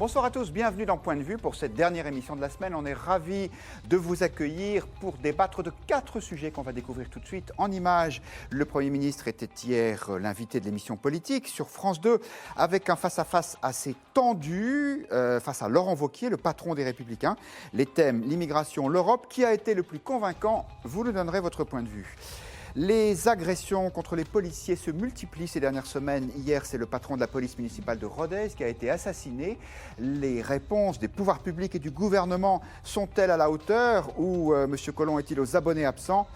Bonsoir à tous, bienvenue dans Point de Vue pour cette dernière émission de la semaine. On est ravis de vous accueillir pour débattre de 4 sujets qu'on va découvrir tout de suite en images. Le Premier ministre était hier l'invité de l'émission politique sur France 2 avec un face-à-face assez tendu face à Laurent Wauquiez, le patron des Républicains. Les thèmes, l'immigration, l'Europe, qui a été le plus convaincant? Vous nous donnerez votre point de vue. Les agressions contre les policiers se multiplient ces dernières semaines. Hier, c'est le patron de la police municipale de Rodez qui a été assassiné. Les réponses des pouvoirs publics et du gouvernement sont-elles à la hauteur ou M. Collomb est-il aux abonnés absents?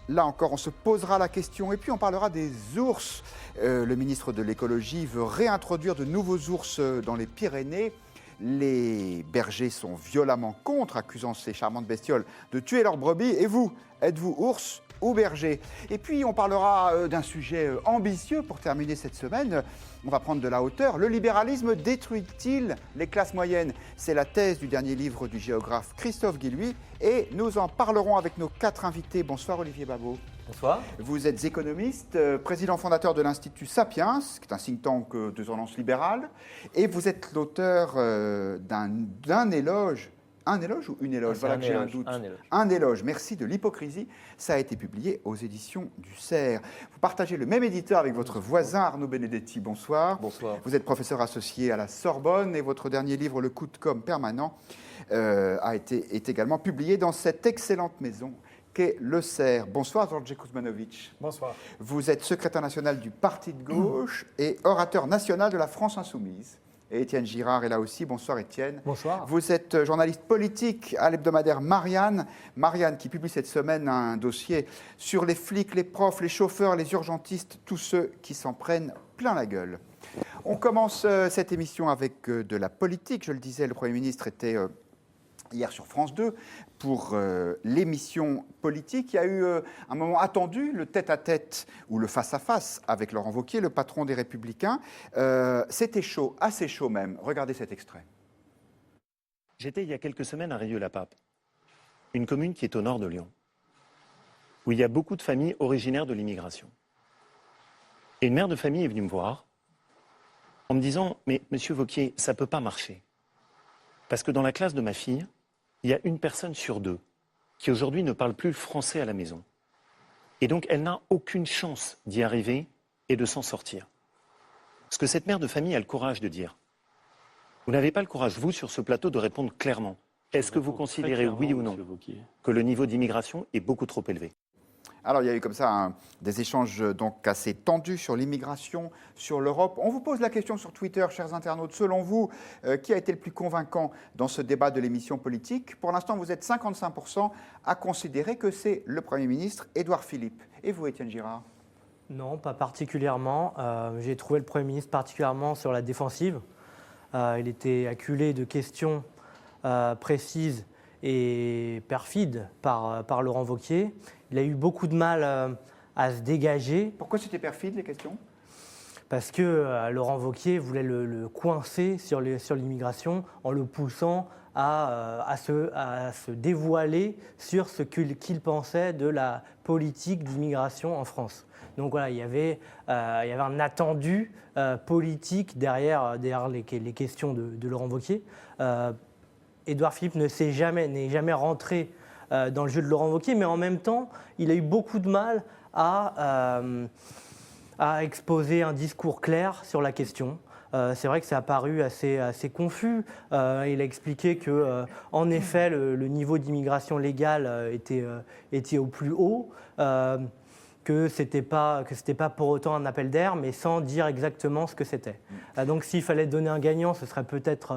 Là encore, on se posera la question. Et puis, on parlera des ours. Le ministre de l'écologie veut réintroduire de nouveaux ours dans les Pyrénées. Les bergers sont violemment contre, accusant ces charmantes bestioles de tuer leurs brebis. Et vous, êtes-vous ours ou berger? Et puis on parlera d'un sujet ambitieux pour terminer cette semaine. On va prendre de la hauteur. Le libéralisme détruit-il les classes moyennes? C'est la thèse du dernier livre du géographe Christophe Guilluy. Et nous en parlerons avec nos 4 invités. Bonsoir Olivier Babot. Bonsoir. Vous êtes économiste, président fondateur de l'Institut Sapiens, qui est un think tank de tendance libérale. Et vous êtes l'auteur d'un éloge. Un éloge ou une éloge? Voilà que j'ai un doute. Un éloge, merci, de l'hypocrisie. Ça a été publié aux éditions du CERF. Vous partagez le même éditeur avec votre voisin Arnaud Benedetti. Bonsoir. Bonsoir. Vous êtes professeur associé à la Sorbonne et votre dernier livre, Le coup de com' permanent, est également publié dans cette excellente maison qu'est le CERF. Bonsoir, Georgi Kuzmanovic. Bonsoir. Vous êtes secrétaire national du Parti de gauche et orateur national de la France insoumise. Et Étienne Girard est là aussi. Bonsoir Étienne. Bonsoir. Vous êtes journaliste politique à l'hebdomadaire Marianne. Marianne qui publie cette semaine un dossier sur les flics, les profs, les chauffeurs, les urgentistes, tous ceux qui s'en prennent plein la gueule. On commence cette émission avec de la politique. Je le disais, le Premier ministre était hier sur France 2 pour l'émission politique. Il y a eu un moment attendu, le tête-à-tête ou le face-à-face avec Laurent Wauquiez, le patron des Républicains. C'était chaud, assez chaud même. Regardez cet extrait. J'étais il y a quelques semaines à Rieux-la-Pape, une commune qui est au nord de Lyon, où il y a beaucoup de familles originaires de l'immigration. Et une mère de famille est venue me voir en me disant « Mais monsieur Wauquiez, ça ne peut pas marcher. Parce que dans la classe de ma fille, il y a une personne sur 2 qui aujourd'hui ne parle plus le français à la maison. Et donc elle n'a aucune chance d'y arriver et de s'en sortir. » Ce que cette mère de famille a le courage de dire. Vous n'avez pas le courage, vous, sur ce plateau, de répondre clairement. Est-ce que vous considérez, oui ou non, que le niveau d'immigration est beaucoup trop élevé? Alors, il y a eu comme ça des échanges donc assez tendus sur l'immigration, sur l'Europe. On vous pose la question sur Twitter, chers internautes. Selon vous, qui a été le plus convaincant dans ce débat de l'émission politique? Pour l'instant, vous êtes 55% à considérer que c'est le Premier ministre Édouard Philippe. Et vous, Étienne Girard? Non, pas particulièrement. J'ai trouvé le Premier ministre particulièrement sur la défensive. Il était acculé de questions précises et perfides par Laurent Wauquiez. Il a eu beaucoup de mal à se dégager. Pourquoi c'était perfide, les questions? Parce que Laurent Wauquiez voulait le coincer sur l'immigration en le poussant à se dévoiler sur ce qu'il pensait de la politique d'immigration en France. Donc voilà, il y avait un attendu politique derrière les questions de Laurent Wauquiez. Édouard Philippe n'est jamais rentré dans le jeu de Laurent Wauquiez, mais en même temps, il a eu beaucoup de mal à exposer un discours clair sur la question. C'est vrai que ça a paru assez confus. Il a expliqué que, en effet, le niveau d'immigration légale était au plus haut, que c'était pas pour autant un appel d'air, mais sans dire exactement ce que c'était. Donc, s'il fallait donner un gagnant, ce serait peut-être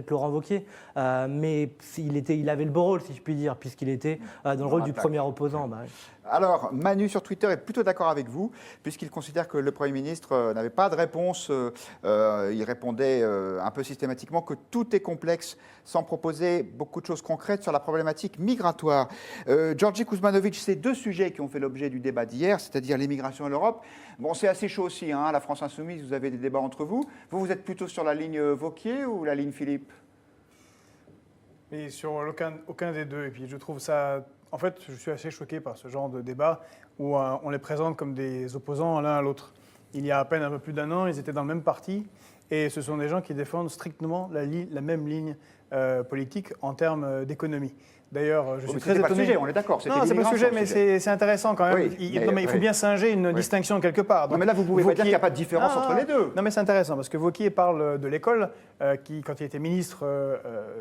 Laurent Wauquiez, mais il avait le beau rôle, si je puis dire, puisqu'il était dans le rôle du premier opposant. Bah, oui. Alors, Manu sur Twitter est plutôt d'accord avec vous, puisqu'il considère que le Premier ministre n'avait pas de réponse. Il répondait un peu systématiquement que tout est complexe, sans proposer beaucoup de choses concrètes sur la problématique migratoire. Georgi Kuzmanovic, c'est 2 sujets qui ont fait l'objet du débat d'hier, c'est-à-dire l'immigration et l'Europe. Bon, c'est assez chaud aussi, hein, la France insoumise, vous avez des débats entre vous. Vous êtes plutôt sur la ligne Wauquiez ou la ligne Philippe? Et sur aucun des deux. Et puis je trouve ça... En fait, je suis assez choqué par ce genre de débat où on les présente comme des opposants l'un à l'autre. Il y a à peine un peu plus d'1 an, ils étaient dans le même parti Et ce sont des gens qui défendent strictement la même ligne politique en termes d'économie. D'ailleurs, je suis très étonné. C'est pas le sujet, on est d'accord. Non, c'est pas le sujet, mais c'est intéressant quand même. Oui, il faut bien singer une distinction quelque part. Donc, non, mais là, vous pouvez pas dire qu'il n'y a pas de différence entre les deux. Non, mais c'est intéressant parce que Wauquiez parle de l'école qui, quand il était ministre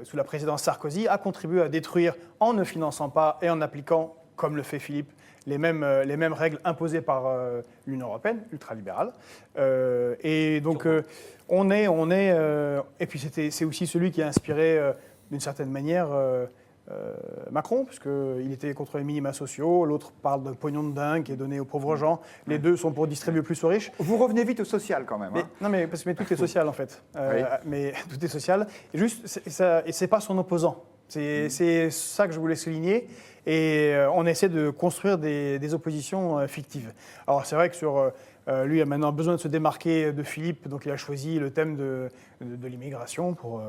sous la présidence Sarkozy, a contribué à détruire en ne finançant pas et en appliquant, comme le fait Philippe, les mêmes règles imposées par l'Union européenne, ultralibérale. Et donc, et puis c'est aussi celui qui a inspiré, d'une certaine manière, Macron, puisqu'il était contre les minima sociaux, l'autre parle de pognon de dingue qui est donné aux pauvres gens. Les deux sont pour distribuer plus aux riches. Vous revenez vite au social quand même. Non, mais tout est social en fait. Mais tout est social. Et juste, c'est pas son opposant. C'est ça que je voulais souligner. Et on essaie de construire des oppositions fictives. Alors c'est vrai que lui a maintenant besoin de se démarquer de Philippe, donc il a choisi le thème de l'immigration pour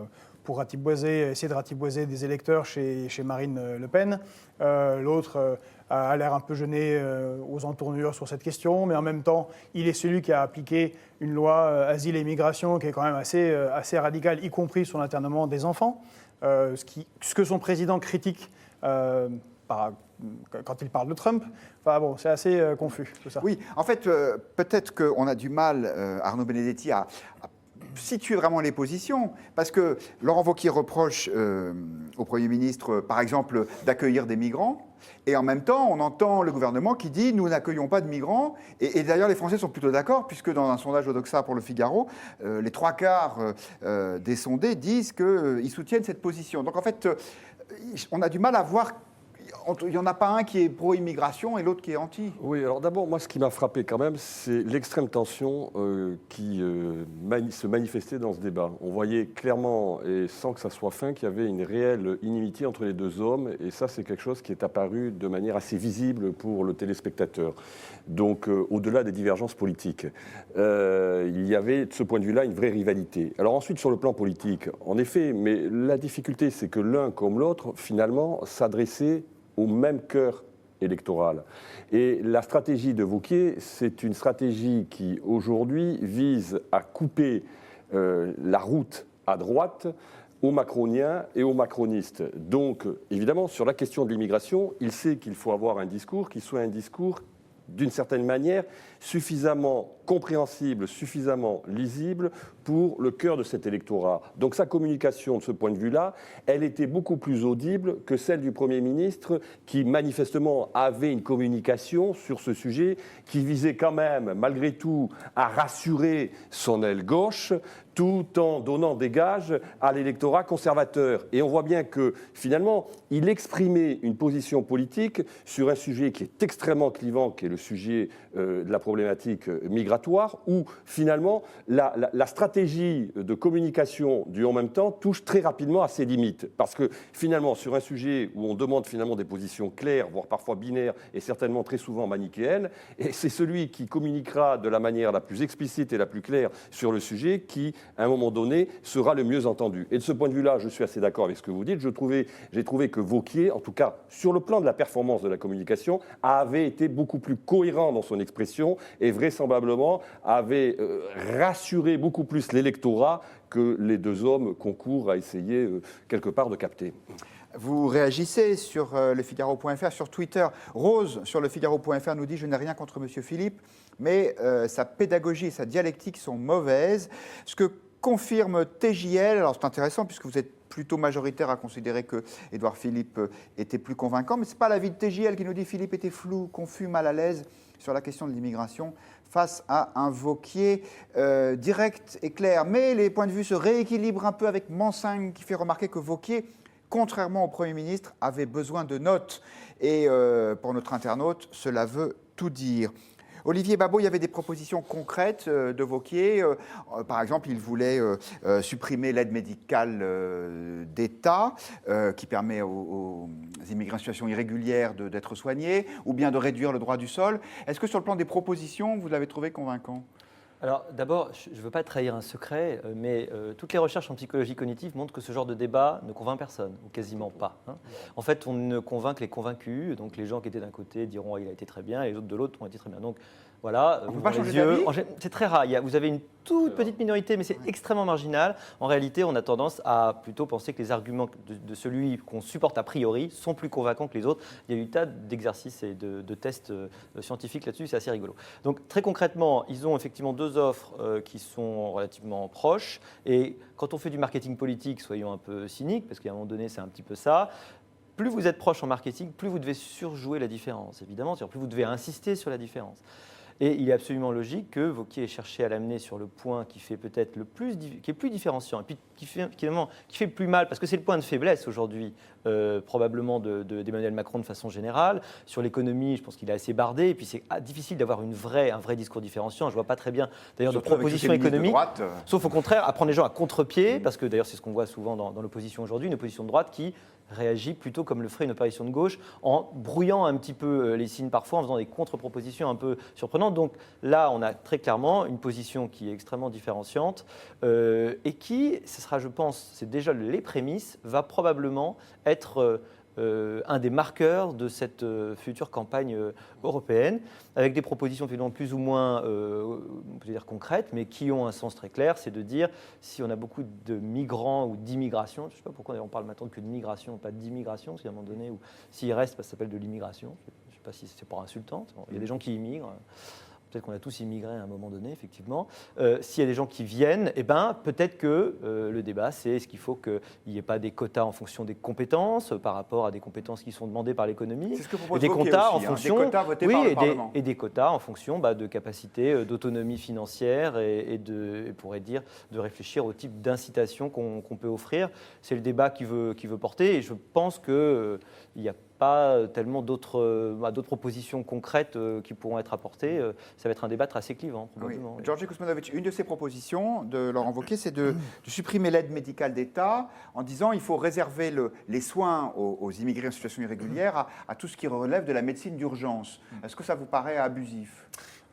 essayer de ratiboiser des électeurs chez Marine Le Pen. L'autre a l'air un peu gêné aux entournures sur cette question, mais en même temps, il est celui qui a appliqué une loi asile et immigration qui est quand même assez radicale, y compris sur l'internement des enfants, ce que son président critique quand il parle de Trump. Enfin bon, c'est assez confus tout ça. Oui, en fait, peut-être qu'on a du mal, Arnaud Benedetti, à situer vraiment les positions, parce que Laurent Wauquiez reproche au Premier ministre, par exemple, d'accueillir des migrants, et en même temps, on entend le gouvernement qui dit « nous n'accueillons pas de migrants », et d'ailleurs les Français sont plutôt d'accord, puisque dans un sondage Odoxa pour Le Figaro, les 3/4 des sondés disent qu'ils soutiennent cette position. Donc en fait, on a du mal à voir. Il n'y en a pas un qui est pro-immigration et l'autre qui est anti. Oui, alors d'abord, moi, ce qui m'a frappé quand même, c'est l'extrême tension qui se manifestait dans ce débat. On voyait clairement, et sans que ça soit fin, qu'il y avait une réelle inimitié entre les deux hommes, et ça, c'est quelque chose qui est apparu de manière assez visible pour le téléspectateur. Donc, au-delà des divergences politiques, il y avait, de ce point de vue-là, une vraie rivalité. Alors ensuite, sur le plan politique, en effet, mais la difficulté, c'est que l'un comme l'autre, finalement, s'adressait au même cœur électoral. Et la stratégie de Wauquiez, c'est une stratégie qui, aujourd'hui, vise à couper la route à droite aux macroniens et aux macronistes. Donc, évidemment, sur la question de l'immigration, il sait qu'il faut avoir un discours qui soit un discours, d'une certaine manière, suffisamment compréhensible, suffisamment lisible pour le cœur de cet électorat. Donc sa communication, de ce point de vue-là, elle était beaucoup plus audible que celle du Premier ministre, qui manifestement avait une communication sur ce sujet qui visait quand même, malgré tout, à rassurer son aile gauche, tout en donnant des gages à l'électorat conservateur. Et on voit bien que, finalement, il exprimait une position politique sur un sujet qui est extrêmement clivant, qui est le sujet de la problématique migratoire, où, finalement, la stratégie de communication du « en même temps » touche très rapidement à ses limites. Parce que, finalement, sur un sujet où on demande finalement des positions claires, voire parfois binaires, et certainement très souvent manichéennes, et c'est celui qui communiquera de la manière la plus explicite et la plus claire sur le sujet qui, à un moment donné, sera le mieux entendu. Et de ce point de vue-là, je suis assez d'accord avec ce que vous dites. J'ai trouvé que Wauquiez, en tout cas sur le plan de la performance de la communication, avait été beaucoup plus cohérent dans son expression et vraisemblablement avait rassuré beaucoup plus l'électorat que les deux hommes concourent à essayer quelque part de capter. Vous réagissez sur lefigaro.fr, sur Twitter. Rose, sur lefigaro.fr, nous dit « Je n'ai rien contre M. Philippe, mais sa pédagogie et sa dialectique sont mauvaises. » Ce que confirme TJL, alors c'est intéressant puisque vous êtes plutôt majoritaire à considérer que Édouard Philippe était plus convaincant, mais ce n'est pas l'avis de TJL qui nous dit « Philippe était flou, confus, mal à l'aise sur la question de l'immigration face à un Wauquiez direct et clair. » Mais les points de vue se rééquilibrent un peu avec Mansingue qui fait remarquer que Wauquiez, contrairement au Premier ministre, avait besoin de notes. Et pour notre internaute, cela veut tout dire. Olivier Babot, il y avait des propositions concrètes de Wauquiez. Par exemple, il voulait supprimer l'aide médicale d'État qui permet aux immigrés en situation irrégulière d'être soignés, ou bien de réduire le droit du sol. Est-ce que sur le plan des propositions, vous l'avez trouvé convaincant ? Alors d'abord, je ne veux pas trahir un secret, mais toutes les recherches en psychologie cognitive montrent que ce genre de débat ne convainc personne, ou quasiment pas. En fait, on ne convainc que les convaincus, donc les gens qui étaient d'un côté diront « il a été très bien » et les autres de l'autre ont été très bien. Donc Voilà, On vous peut pas ouvrez changer les yeux. d'avis ? C'est très rare. Vous avez une toute petite minorité, mais c'est extrêmement marginal. En réalité, on a tendance à plutôt penser que les arguments de celui qu'on supporte a priori sont plus convaincants que les autres. Il y a eu tas d'exercices et de tests scientifiques là-dessus, c'est assez rigolo. Donc très concrètement, ils ont effectivement 2 offres qui sont relativement proches. Et quand on fait du marketing politique, soyons un peu cyniques, parce qu'à un moment donné, c'est un petit peu ça. Plus vous êtes proche en marketing, plus vous devez surjouer la différence, évidemment. C'est-à-dire plus vous devez insister sur la différence. Et il est absolument logique que Wauquiez ait cherché à l'amener sur le point qui fait peut-être qui est plus différenciant, et puis qui fait le plus mal, parce que c'est le point de faiblesse aujourd'hui, probablement d'Emmanuel Macron de façon générale. Sur l'économie, je pense qu'il est assez bardé, et puis c'est difficile d'avoir un vrai discours différenciant. Je ne vois pas très bien d'ailleurs de propositions économiques, sauf au contraire à prendre les gens à contre-pied, parce que d'ailleurs c'est ce qu'on voit souvent dans l'opposition aujourd'hui, une opposition de droite qui réagit plutôt comme le ferait une opposition de gauche, en brouillant un petit peu les signes parfois, en faisant des contre-propositions un peu surprenantes. Donc là, on a très clairement une position qui est extrêmement différenciante et qui, ce sera, je pense, c'est déjà les prémices, va probablement être un des marqueurs de cette future campagne européenne, avec des propositions finalement plus ou moins on peut dire concrètes, mais qui ont un sens très clair, c'est de dire si on a beaucoup de migrants ou d'immigration, je ne sais pas pourquoi on parle maintenant que de migration, pas d'immigration, parce qu'à un moment donné, s'il reste, ça s'appelle de l'immigration, je ne sais pas si c'est pas insultant, il y a des gens qui immigrent. Peut-être qu'on a tous immigré à un moment donné, effectivement. S'il y a des gens qui viennent, eh ben, peut-être que le débat, c'est est-ce qu'il faut qu'il n'y ait pas des quotas en fonction des compétences, par rapport à des compétences qui sont demandées par l'économie. C'est ce que propose des quotas aussi, en fonction, des quotas votés par le Parlement. et des quotas en fonction de capacité d'autonomie financière et pourrait dire de réfléchir au type d'incitation qu'on peut offrir. C'est le débat qui veut porter, et je pense qu'il n'y a pas tellement d'autres propositions concrètes qui pourront être apportées. Ça va être un débat assez clivant, probablement. Oui. Georgi Kosmanovic, une de ces propositions de Laurent Wauquiez, c'est de supprimer l'aide médicale d'État en disant qu'il faut réserver les soins aux immigrés en situation irrégulière à tout ce qui relève de la médecine d'urgence. Est-ce que ça vous paraît abusif ?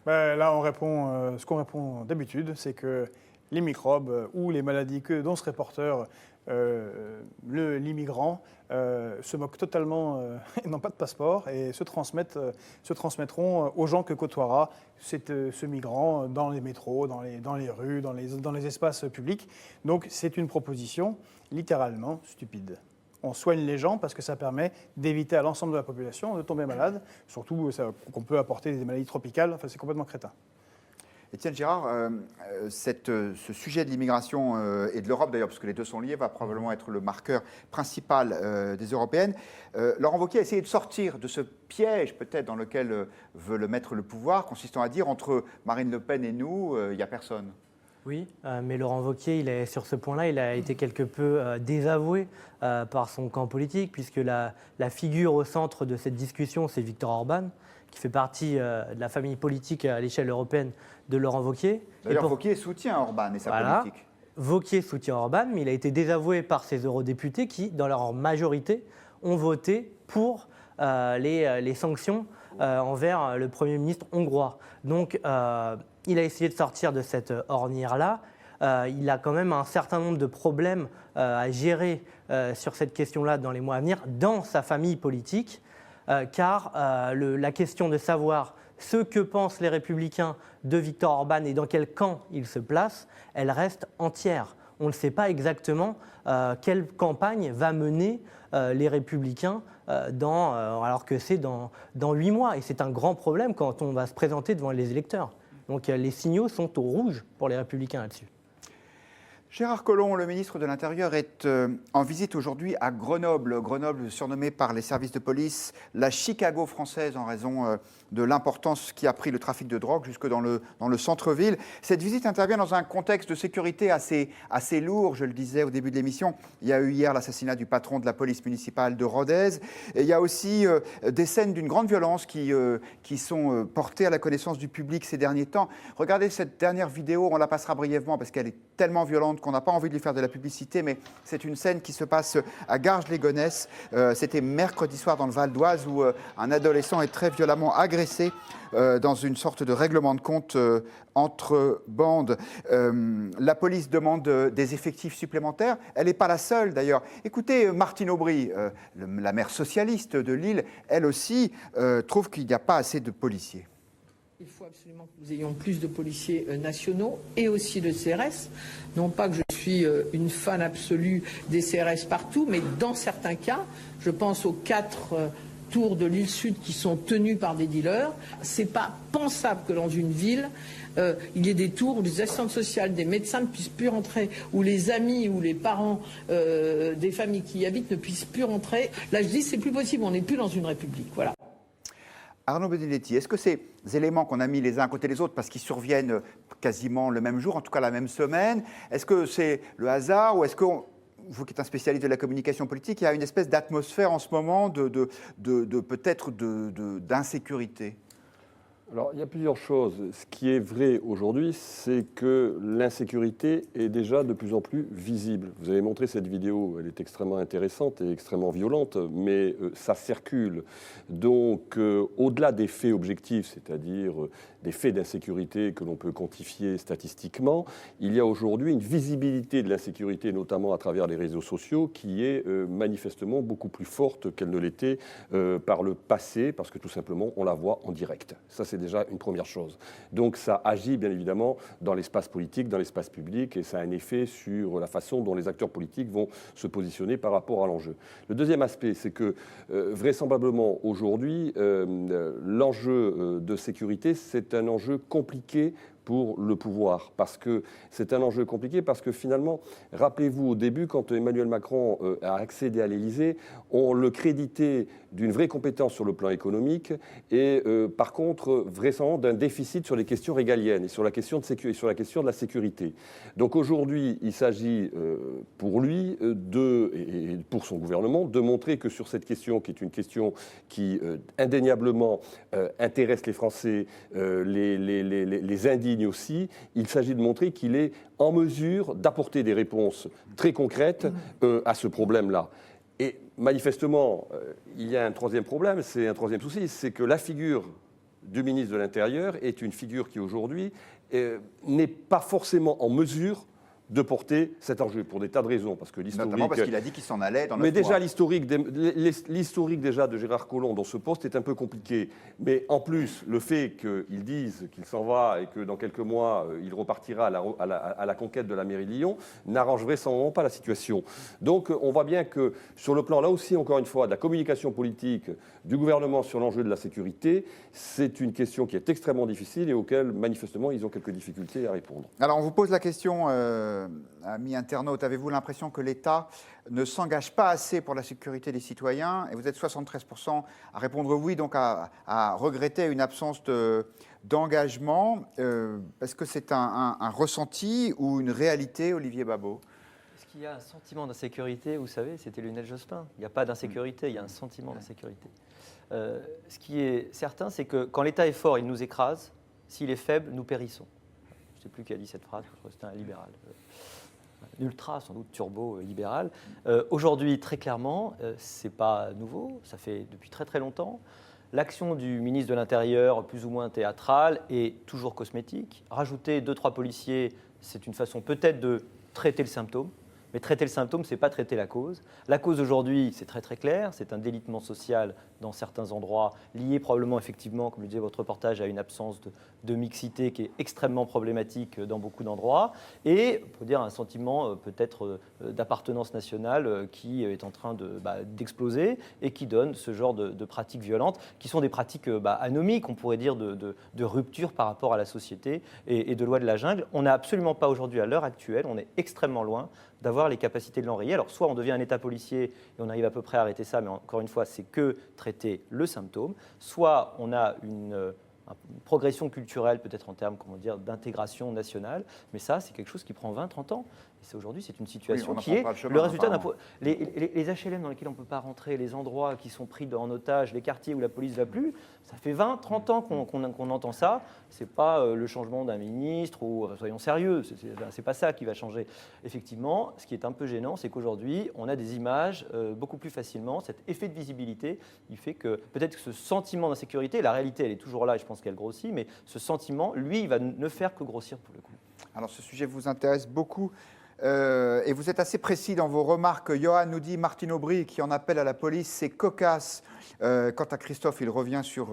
Là, on répond, ce qu'on répond d'habitude, c'est que les microbes ou les maladies dont serait porteur l'immigrant se moquent totalement et n'ont pas de passeport et se transmettront aux gens que côtoiera ce migrant dans les métros, dans les rues, dans les espaces publics. Donc c'est une proposition littéralement stupide. On soigne les gens parce que ça permet d'éviter à l'ensemble de la population de tomber malade, surtout qu'on peut apporter des maladies tropicales, enfin c'est complètement crétin. Étienne Girard, ce sujet de l'immigration et de l'Europe d'ailleurs, parce que les deux sont liés, va probablement être le marqueur principal des Européennes. Laurent Wauquiez a essayé de sortir de ce piège peut-être dans lequel veut le mettre le pouvoir, consistant à dire entre Marine Le Pen et nous, il n'y a personne. Oui, mais Laurent Wauquiez, sur ce point-là, il a été quelque peu désavoué par son camp politique, puisque la figure au centre de cette discussion, c'est Viktor Orban, qui fait partie de la famille politique à l'échelle européenne de Laurent Wauquiez. D'ailleurs, Wauquiez soutient Orban et sa politique. Wauquiez soutient Orban, mais il a été désavoué par ses eurodéputés qui, dans leur majorité, ont voté pour les sanctions envers le Premier ministre hongrois. Donc, il a essayé de sortir de cette ornière-là. Il a quand même un certain nombre de problèmes à gérer sur cette question-là dans les mois à venir, dans sa famille politique, car la question de savoir ce que pensent les Républicains de Viktor Orban et dans quel camp il se place, elle reste entière. On ne sait pas exactement quelle campagne va mener les Républicains alors que c'est dans 8 mois. Et c'est un grand problème quand on va se présenter devant les électeurs. Donc les signaux sont au rouge pour les Républicains là-dessus. Gérard Collomb, le ministre de l'Intérieur, est en visite aujourd'hui à Grenoble. Grenoble, surnommée par les services de police la Chicago française en raison de l'importance qui a pris le trafic de drogue jusque dans le centre-ville. Cette visite intervient dans un contexte de sécurité assez lourd, je le disais au début de l'émission. Il y a eu hier l'assassinat du patron de la police municipale de Rodez. Et il y a aussi des scènes d'une grande violence qui sont portées à la connaissance du public ces derniers temps. Regardez cette dernière vidéo, on la passera brièvement parce qu'elle est tellement violente qu'on n'a pas envie de lui faire de la publicité, mais c'est une scène qui se passe à Garges-les-Gonesse. C'était mercredi soir dans le Val d'Oise où un adolescent est très violemment agressé dans une sorte de règlement de compte entre bandes. La police demande des effectifs supplémentaires. Elle n'est pas la seule d'ailleurs. Écoutez, Martine Aubry, la maire socialiste de Lille, elle aussi trouve qu'il n'y a pas assez de policiers. Il faut absolument que nous ayons plus de policiers nationaux et aussi de CRS. Non pas que je suis une fan absolue des CRS partout, mais dans certains cas, je pense aux 4 tours de l'île Sud qui sont tenus par des dealers. C'est pas pensable que dans une ville, il y ait des tours où les assistantes sociales, des médecins ne puissent plus rentrer, où les amis ou les parents des familles qui y habitent ne puissent plus rentrer. Là, je dis, c'est plus possible, on n'est plus dans une république. Voilà. Arnaud Benedetti, est-ce que ces éléments qu'on a mis les uns à côté des autres, parce qu'ils surviennent quasiment le même jour, en tout cas la même semaine, est-ce que c'est le hasard ou est-ce que, vous qui êtes un spécialiste de la communication politique, il y a une espèce d'atmosphère en ce moment peut-être d'insécurité ? Alors, il y a plusieurs choses. Ce qui est vrai aujourd'hui, c'est que l'insécurité est déjà de plus en plus visible. Vous avez montré cette vidéo, elle est extrêmement intéressante et extrêmement violente, mais ça circule. Donc, au-delà des faits objectifs, c'est-à-dire des faits d'insécurité que l'on peut quantifier statistiquement, il y a aujourd'hui une visibilité de l'insécurité, notamment à travers les réseaux sociaux, qui est manifestement beaucoup plus forte qu'elle ne l'était par le passé, parce que tout simplement, on la voit en direct. Ça, c'est déjà une première chose. Donc ça agit bien évidemment dans l'espace politique, dans l'espace public, et ça a un effet sur la façon dont les acteurs politiques vont se positionner par rapport à l'enjeu. Le deuxième aspect, c'est que vraisemblablement aujourd'hui, l'enjeu de sécurité, c'est un enjeu compliqué pour le pouvoir, parce que c'est un enjeu compliqué, parce que finalement, rappelez-vous au début, quand Emmanuel Macron a accédé à l'Élysée, on le créditait d'une vraie compétence sur le plan économique et par contre, vraisemblablement d'un déficit sur les questions régaliennes et sur la question de la sécurité. Donc aujourd'hui, il s'agit pour lui et pour son gouvernement de montrer que sur cette question, qui est une question qui indéniablement intéresse les Français, les indignes aussi, il s'agit de montrer qu'il est en mesure d'apporter des réponses très concrètes à ce problème-là. Et manifestement, il y a un troisième problème, c'est un troisième souci, c'est que la figure du ministre de l'Intérieur est une figure qui aujourd'hui n'est pas forcément en mesure de porter cet enjeu pour des tas de raisons, parce que l'historique. Notamment parce qu'il a dit qu'il s'en allait dans 9 mois. Mais déjà l'historique déjà de Gérard Collomb dans ce poste est un peu compliqué. Mais en plus, le fait qu'ils disent qu'il s'en va et que dans quelques mois il repartira à la conquête de la mairie de Lyon n'arrange vraisemblablement pas la situation. Donc on voit bien que sur le plan là aussi encore une fois de la communication politique du gouvernement sur l'enjeu de la sécurité, c'est une question qui est extrêmement difficile et auquel manifestement ils ont quelques difficultés à répondre. Alors on vous pose la question. Amis internautes, avez-vous l'impression que l'État ne s'engage pas assez pour la sécurité des citoyens ? Et vous êtes 73% à répondre oui, donc à regretter une absence d'engagement. Est-ce que c'est un ressenti ou une réalité, Olivier Babot ? Est-ce qu'il y a un sentiment d'insécurité ? Vous savez, c'était Lionel Jospin. Il n'y a pas d'insécurité, il y a un sentiment d'insécurité. Ce qui est certain, c'est que quand l'État est fort, il nous écrase. S'il est faible, nous périssons. Je ne sais plus qui a dit cette phrase, je crois que c'était un libéral. Ultra, sans doute turbo-libéral. Aujourd'hui, très clairement, ce n'est pas nouveau, ça fait depuis très très longtemps. L'action du ministre de l'Intérieur, plus ou moins théâtrale, est toujours cosmétique. Rajouter 2-3 policiers, c'est une façon peut-être de traiter le symptôme. Mais traiter le symptôme, ce n'est pas traiter la cause. La cause aujourd'hui, c'est très très clair, c'est un délitement social dans certains endroits, lié probablement effectivement, comme le disait votre reportage, à une absence de mixité qui est extrêmement problématique dans beaucoup d'endroits, et on peut dire un sentiment peut-être d'appartenance nationale qui est en train d'exploser et qui donne ce genre de pratiques violentes, qui sont des pratiques anomiques, on pourrait dire, de rupture par rapport à la société et de loi de la jungle. On n'a absolument pas aujourd'hui, à l'heure actuelle, on est extrêmement loin d'avoir les capacités de l'enrayer. Alors soit on devient un État policier et on arrive à peu près à arrêter ça, mais encore une fois, c'est que traiter le symptôme, soit on a une progression culturelle, peut-être en termes d'intégration nationale, mais ça, c'est quelque chose qui prend 20-30 ans. Et aujourd'hui, c'est une situation qui est le résultat d'un... Les HLM dans lesquels on ne peut pas rentrer, les endroits qui sont pris en otage, les quartiers où la police ne va plus, ça fait 20-30 ans qu'on entend ça. Ce n'est pas le changement d'un ministre, ou soyons sérieux, ce n'est pas ça qui va changer. Effectivement, ce qui est un peu gênant, c'est qu'aujourd'hui, on a des images beaucoup plus facilement. Cet effet de visibilité, il fait que peut-être que ce sentiment d'insécurité, la réalité, elle est toujours là et je pense qu'elle grossit, mais ce sentiment, lui, il va ne faire que grossir pour le coup. Alors ce sujet vous intéresse beaucoup. Et vous êtes assez précis dans vos remarques. Johan nous dit, Martine Aubry qui en appelle à la police, c'est cocasse. Quant à Christophe, il revient sur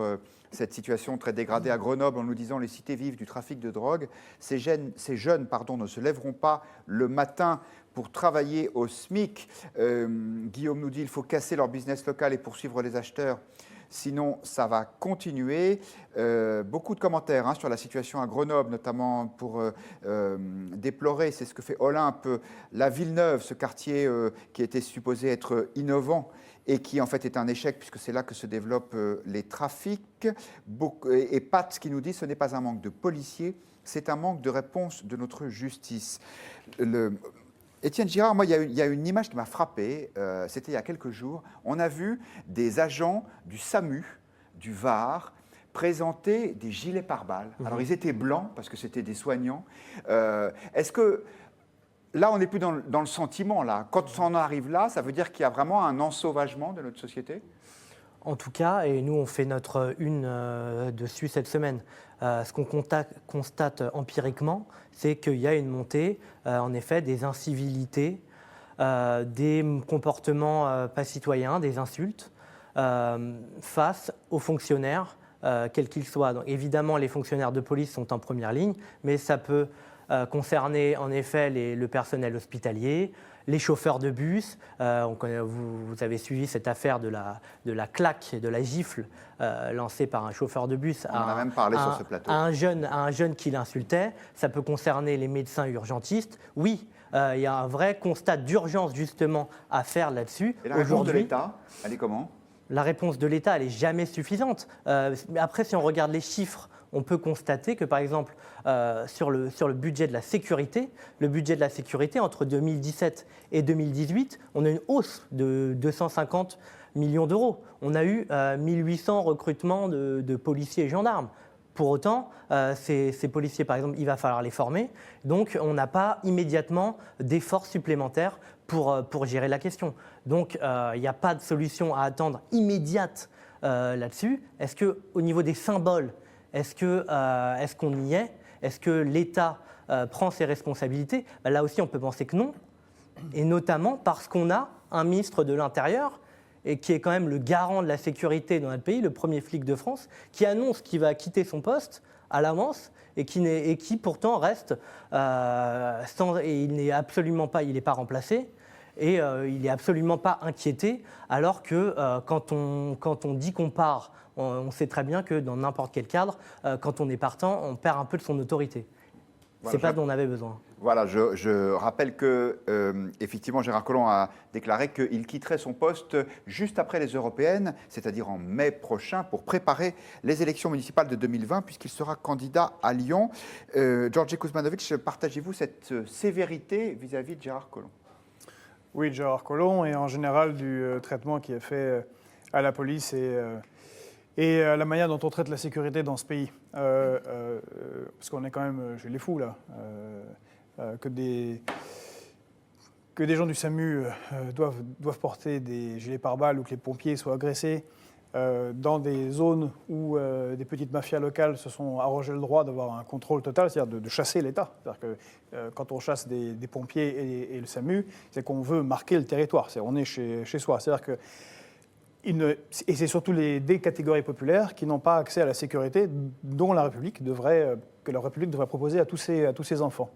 cette situation très dégradée à Grenoble en nous disant les cités vives du trafic de drogue. Ces jeunes ne se lèveront pas le matin pour travailler au SMIC. Guillaume nous dit il faut casser leur business local et poursuivre les acheteurs. Sinon, ça va continuer. Beaucoup de commentaires sur la situation à Grenoble, notamment pour déplorer, c'est ce que fait Olympe, la Villeneuve, ce quartier qui était supposé être innovant et qui en fait est un échec puisque c'est là que se développent les trafics. Et Pat qui nous dit ce n'est pas un manque de policiers, c'est un manque de réponse de notre justice. Étienne Girard, moi, il y a une image qui m'a frappé, c'était il y a quelques jours. On a vu des agents du SAMU, du VAR, présenter des gilets pare-balles. Alors, ils étaient blancs parce que c'était des soignants. Est-ce que, là, on n'est plus dans le sentiment, là. Quand on en arrive là, ça veut dire qu'il y a vraiment un ensauvagement de notre société ? En tout cas, et nous on fait notre une dessus cette semaine, ce qu'on constate empiriquement, c'est qu'il y a une montée, en effet, des incivilités, des comportements pas citoyens, des insultes, face aux fonctionnaires, quels qu'ils soient. Donc, évidemment, les fonctionnaires de police sont en première ligne, mais ça peut concerner en effet le personnel hospitalier, les chauffeurs de bus. Vous avez suivi cette affaire de la claque et de la gifle lancée par un chauffeur de bus On en a même parlé sur ce plateau. à un jeune qui l'insultait. Ça peut concerner les médecins urgentistes. Oui, il y a un vrai constat d'urgence justement à faire là-dessus. Et la réponse de l'État, elle est comment ? La réponse de l'État, elle n'est jamais suffisante. Après, si on regarde les chiffres, on peut constater que, par exemple, sur le budget de la sécurité, entre 2017 et 2018, on a une hausse de 250 millions d'euros. On a eu 1800 recrutements de policiers et gendarmes. Pour autant, ces policiers, par exemple, il va falloir les former. Donc, on n'a pas immédiatement d'efforts supplémentaires pour gérer la question. Donc, il n'y a pas de solution à attendre immédiate là-dessus. Est-ce qu'au niveau des symboles, est-ce qu'on y est ? Est-ce que l'État prend ses responsabilités ? Là aussi, on peut penser que non. Et notamment parce qu'on a un ministre de l'Intérieur, et qui est quand même le garant de la sécurité dans notre pays, le premier flic de France, qui annonce qu'il va quitter son poste à l'avance et qui pourtant reste et il n'est pas remplacé. Et il n'est absolument pas inquiété, alors que quand on dit qu'on part, on sait très bien que dans n'importe quel cadre, quand on est partant, on perd un peu de son autorité. Voilà, c'est pas dont on avait besoin. Voilà, je rappelle que, effectivement, Gérard Collomb a déclaré qu'il quitterait son poste juste après les européennes, c'est-à-dire en mai prochain, pour préparer les élections municipales de 2020, puisqu'il sera candidat à Lyon. Georgi Kuzmanovic, partagez-vous cette sévérité vis-à-vis de Gérard Collomb ? Oui, de Gérard Collomb, et en général du traitement qui est fait à la police et la manière dont on traite la sécurité dans ce pays. Parce qu'on est quand même chez les fous, là. Que des gens du SAMU doivent porter des gilets pare-balles ou que les pompiers soient agressés dans des zones où des petites mafias locales se sont arrogées le droit d'avoir un contrôle total, c'est-à-dire de chasser l'État. C'est-à-dire que quand on chasse des pompiers et le SAMU, c'est qu'on veut marquer le territoire. On est chez soi. C'est-à-dire que et c'est surtout des catégories populaires qui n'ont pas accès à la sécurité que la République devrait proposer à tous ses enfants.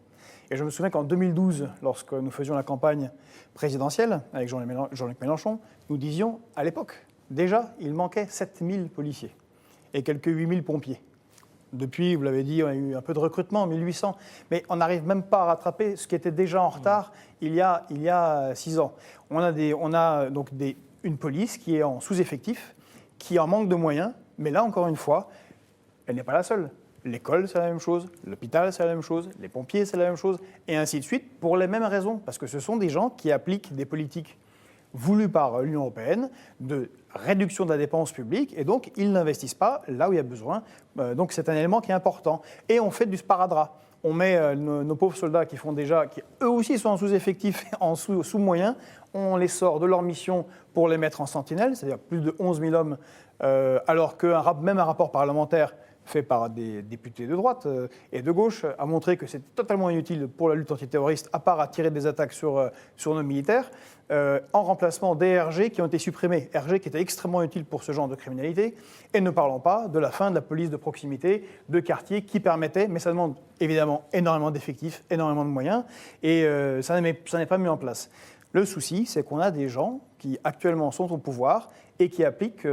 Et je me souviens qu'en 2012, lorsque nous faisions la campagne présidentielle avec Jean-Luc Mélenchon, nous disions, à l'époque, déjà, il manquait 7000 policiers et quelques 8000 pompiers. Depuis, vous l'avez dit, on a eu un peu de recrutement, 1800, mais on n'arrive même pas à rattraper ce qui était déjà en retard il y a 6 ans. On a donc une police qui est en sous-effectif, qui en manque de moyens, mais là, encore une fois, elle n'est pas la seule. L'école, c'est la même chose, l'hôpital, c'est la même chose, les pompiers, c'est la même chose, et ainsi de suite, pour les mêmes raisons, parce que ce sont des gens qui appliquent des politiques voulues par l'Union européenne de réduction de la dépense publique, et donc ils n'investissent pas là où il y a besoin. Donc c'est un élément qui est important. Et on fait du sparadrap. On met nos pauvres soldats qui eux aussi sont en sous-effectif, en sous-moyens, on les sort de leur mission pour les mettre en sentinelle, c'est-à-dire plus de 11 000 hommes, alors que même un rapport parlementaire fait par des députés de droite et de gauche, a montré que c'était totalement inutile pour la lutte antiterroriste, à part à tirer des attaques sur nos militaires, en remplacement des RG qui ont été supprimés. RG qui étaient extrêmement utiles pour ce genre de criminalité, et ne parlons pas de la fin de la police de proximité, de quartier, qui permettait, mais ça demande évidemment énormément d'effectifs, énormément de moyens, et ça n'est pas mis en place. Le souci, c'est qu'on a des gens qui actuellement sont au pouvoir et qui appliquent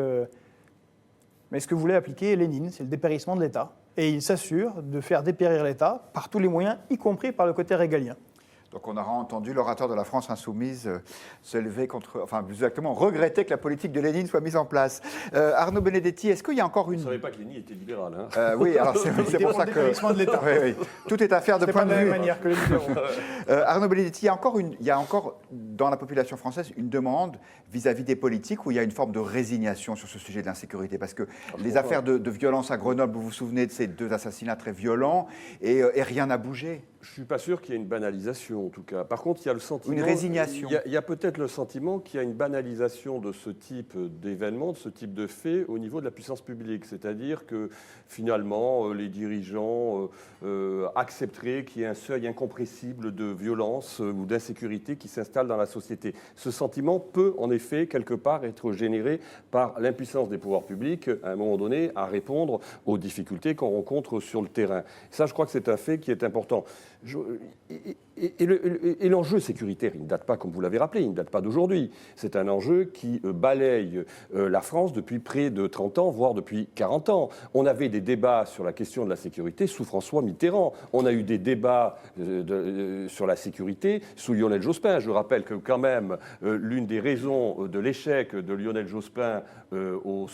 mais ce que voulait appliquer Lénine, c'est le dépérissement de l'État. Et il s'assure de faire dépérir l'État par tous les moyens, y compris par le côté régalien. Donc on aura entendu l'orateur de la France insoumise se lever contre, enfin plus exactement, regretter que la politique de Lénine soit mise en place. Arnaud Benedetti, est-ce qu'il y a encore une... Je ne savais pas que Lénine était libéral. Hein. Oui, alors c'est pour ça que... Dépérissement de l'État. Oui. Tout est affaire de point de vue. C'est pas de la même manière que les libéraux. Arnaud Benedetti, il y a encore dans la population française une demande vis-à-vis des politiques où il y a une forme de résignation sur ce sujet de l'insécurité. Parce que les affaires de violence à Grenoble, vous vous souvenez de ces 2 assassinats très violents et rien n'a bougé. Je ne suis pas sûr qu'il y ait une banalisation, en tout cas. Par contre, il y a le sentiment... Une résignation. Il y a peut-être le sentiment qu'il y a une banalisation de ce type d'événements, de ce type de faits au niveau de la puissance publique. C'est-à-dire que, finalement, les dirigeants accepteraient qu'il y ait un seuil incompressible de violence ou d'insécurité qui s'installe dans la société. Ce sentiment peut, en effet, quelque part, être généré par l'impuissance des pouvoirs publics, à un moment donné, à répondre aux difficultés qu'on rencontre sur le terrain. Ça, je crois que c'est un fait qui est important. Et l'enjeu sécuritaire, il ne date pas, comme vous l'avez rappelé, il ne date pas d'aujourd'hui. C'est un enjeu qui balaye la France depuis près de 30 ans, voire depuis 40 ans. On avait des débats sur la question de la sécurité sous François Mitterrand. On a eu des débats sur la sécurité sous Lionel Jospin. Je rappelle que quand même, l'une des raisons de l'échec de Lionel Jospin au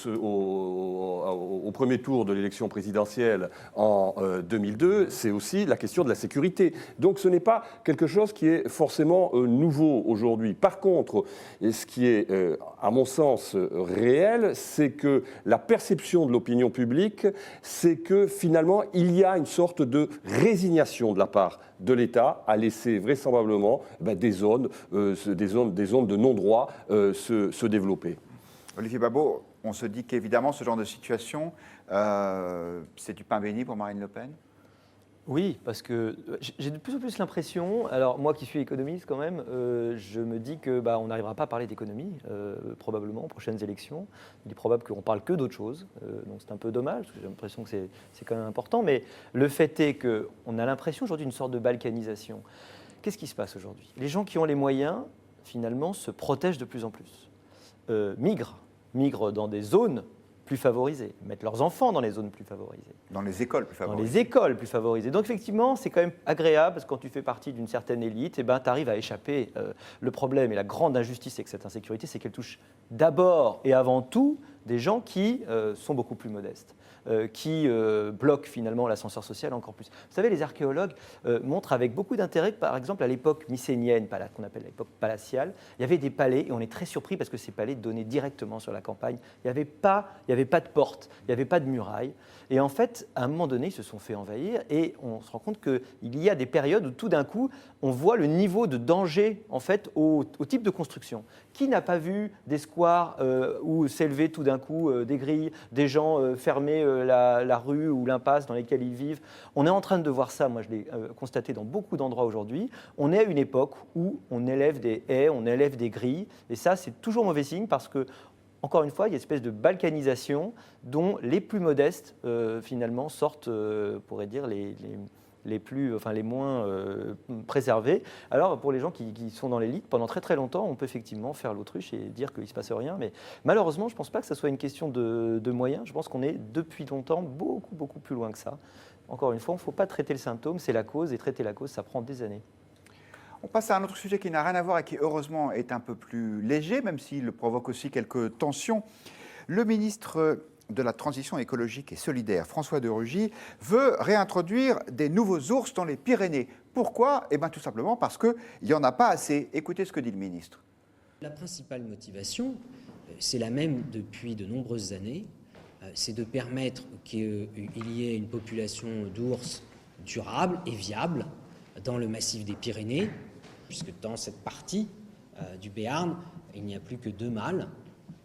premier tour de l'élection présidentielle en 2002, c'est aussi la question de la sécurité. Donc ce n'est pas quelque chose qui est forcément nouveau aujourd'hui. Par contre, ce qui est, à mon sens, réel, c'est que la perception de l'opinion publique, c'est que finalement, il y a une sorte de résignation de la part de l'État à laisser vraisemblablement des zones de non-droit se développer. Olivier Babot, on se dit qu'évidemment, ce genre de situation, c'est du pain béni pour Marine Le Pen ? Oui, parce que j'ai de plus en plus l'impression, alors moi qui suis économiste quand même, je me dis que on n'arrivera pas à parler d'économie, probablement, aux prochaines élections. Il est probable qu'on ne parle que d'autre chose, donc c'est un peu dommage, parce que j'ai l'impression que c'est quand même important, mais le fait est qu'on a l'impression aujourd'hui d'une sorte de balkanisation. Qu'est-ce qui se passe aujourd'hui ? Les gens qui ont les moyens, finalement, se protègent de plus en plus, migrent dans des zones plus favorisés, mettre leurs enfants dans les zones plus favorisées. Dans les écoles plus favorisées. Dans les écoles plus favorisées. Donc effectivement, c'est quand même agréable parce que quand tu fais partie d'une certaine élite, tu arrives à échapper. Le problème et la grande injustice avec cette insécurité, c'est qu'elle touche d'abord et avant tout des gens qui sont beaucoup plus modestes. Qui bloquent finalement l'ascenseur social encore plus. Vous savez, les archéologues montrent avec beaucoup d'intérêt que, par exemple, à l'époque mycénienne, qu'on appelle l'époque palatiale, il y avait des palais, et on est très surpris parce que ces palais donnaient directement sur la campagne. Il n'y avait pas de porte, il n'y avait pas de muraille. Et en fait, à un moment donné, ils se sont fait envahir, et on se rend compte qu'il y a des périodes où tout d'un coup, on voit le niveau de danger en fait, au type de construction. Qui n'a pas vu des squares où s'élevaient tout d'un coup des grilles, des gens fermer la rue ou l'impasse dans lesquelles ils vivent. On est en train de voir ça, moi je l'ai constaté dans beaucoup d'endroits aujourd'hui. On est à une époque où on élève des haies, on élève des grilles, et ça c'est toujours mauvais signe parce que, encore une fois, il y a une espèce de balkanisation dont les plus modestes finalement sortent, on pourrait dire, les moins préservés. Alors, pour les gens qui sont dans l'élite, pendant très très longtemps, on peut effectivement faire l'autruche et dire qu'il ne se passe rien. Mais malheureusement, je ne pense pas que ce soit une question de moyens. Je pense qu'on est depuis longtemps beaucoup, beaucoup plus loin que ça. Encore une fois, il ne faut pas traiter le symptôme, c'est la cause. Et traiter la cause, ça prend des années. On passe à un autre sujet qui n'a rien à voir et qui, heureusement, est un peu plus léger, même s'il provoque aussi quelques tensions. Le ministre de la Transition écologique et solidaire, François de Rugy, veut réintroduire des nouveaux ours dans les Pyrénées. Pourquoi ? Eh bien, tout simplement parce qu'il n'y en a pas assez. Écoutez ce que dit le ministre. La principale motivation, c'est la même depuis de nombreuses années, c'est de permettre qu'il y ait une population d'ours durable et viable dans le massif des Pyrénées, puisque dans cette partie du Béarn, il n'y a plus que 2 mâles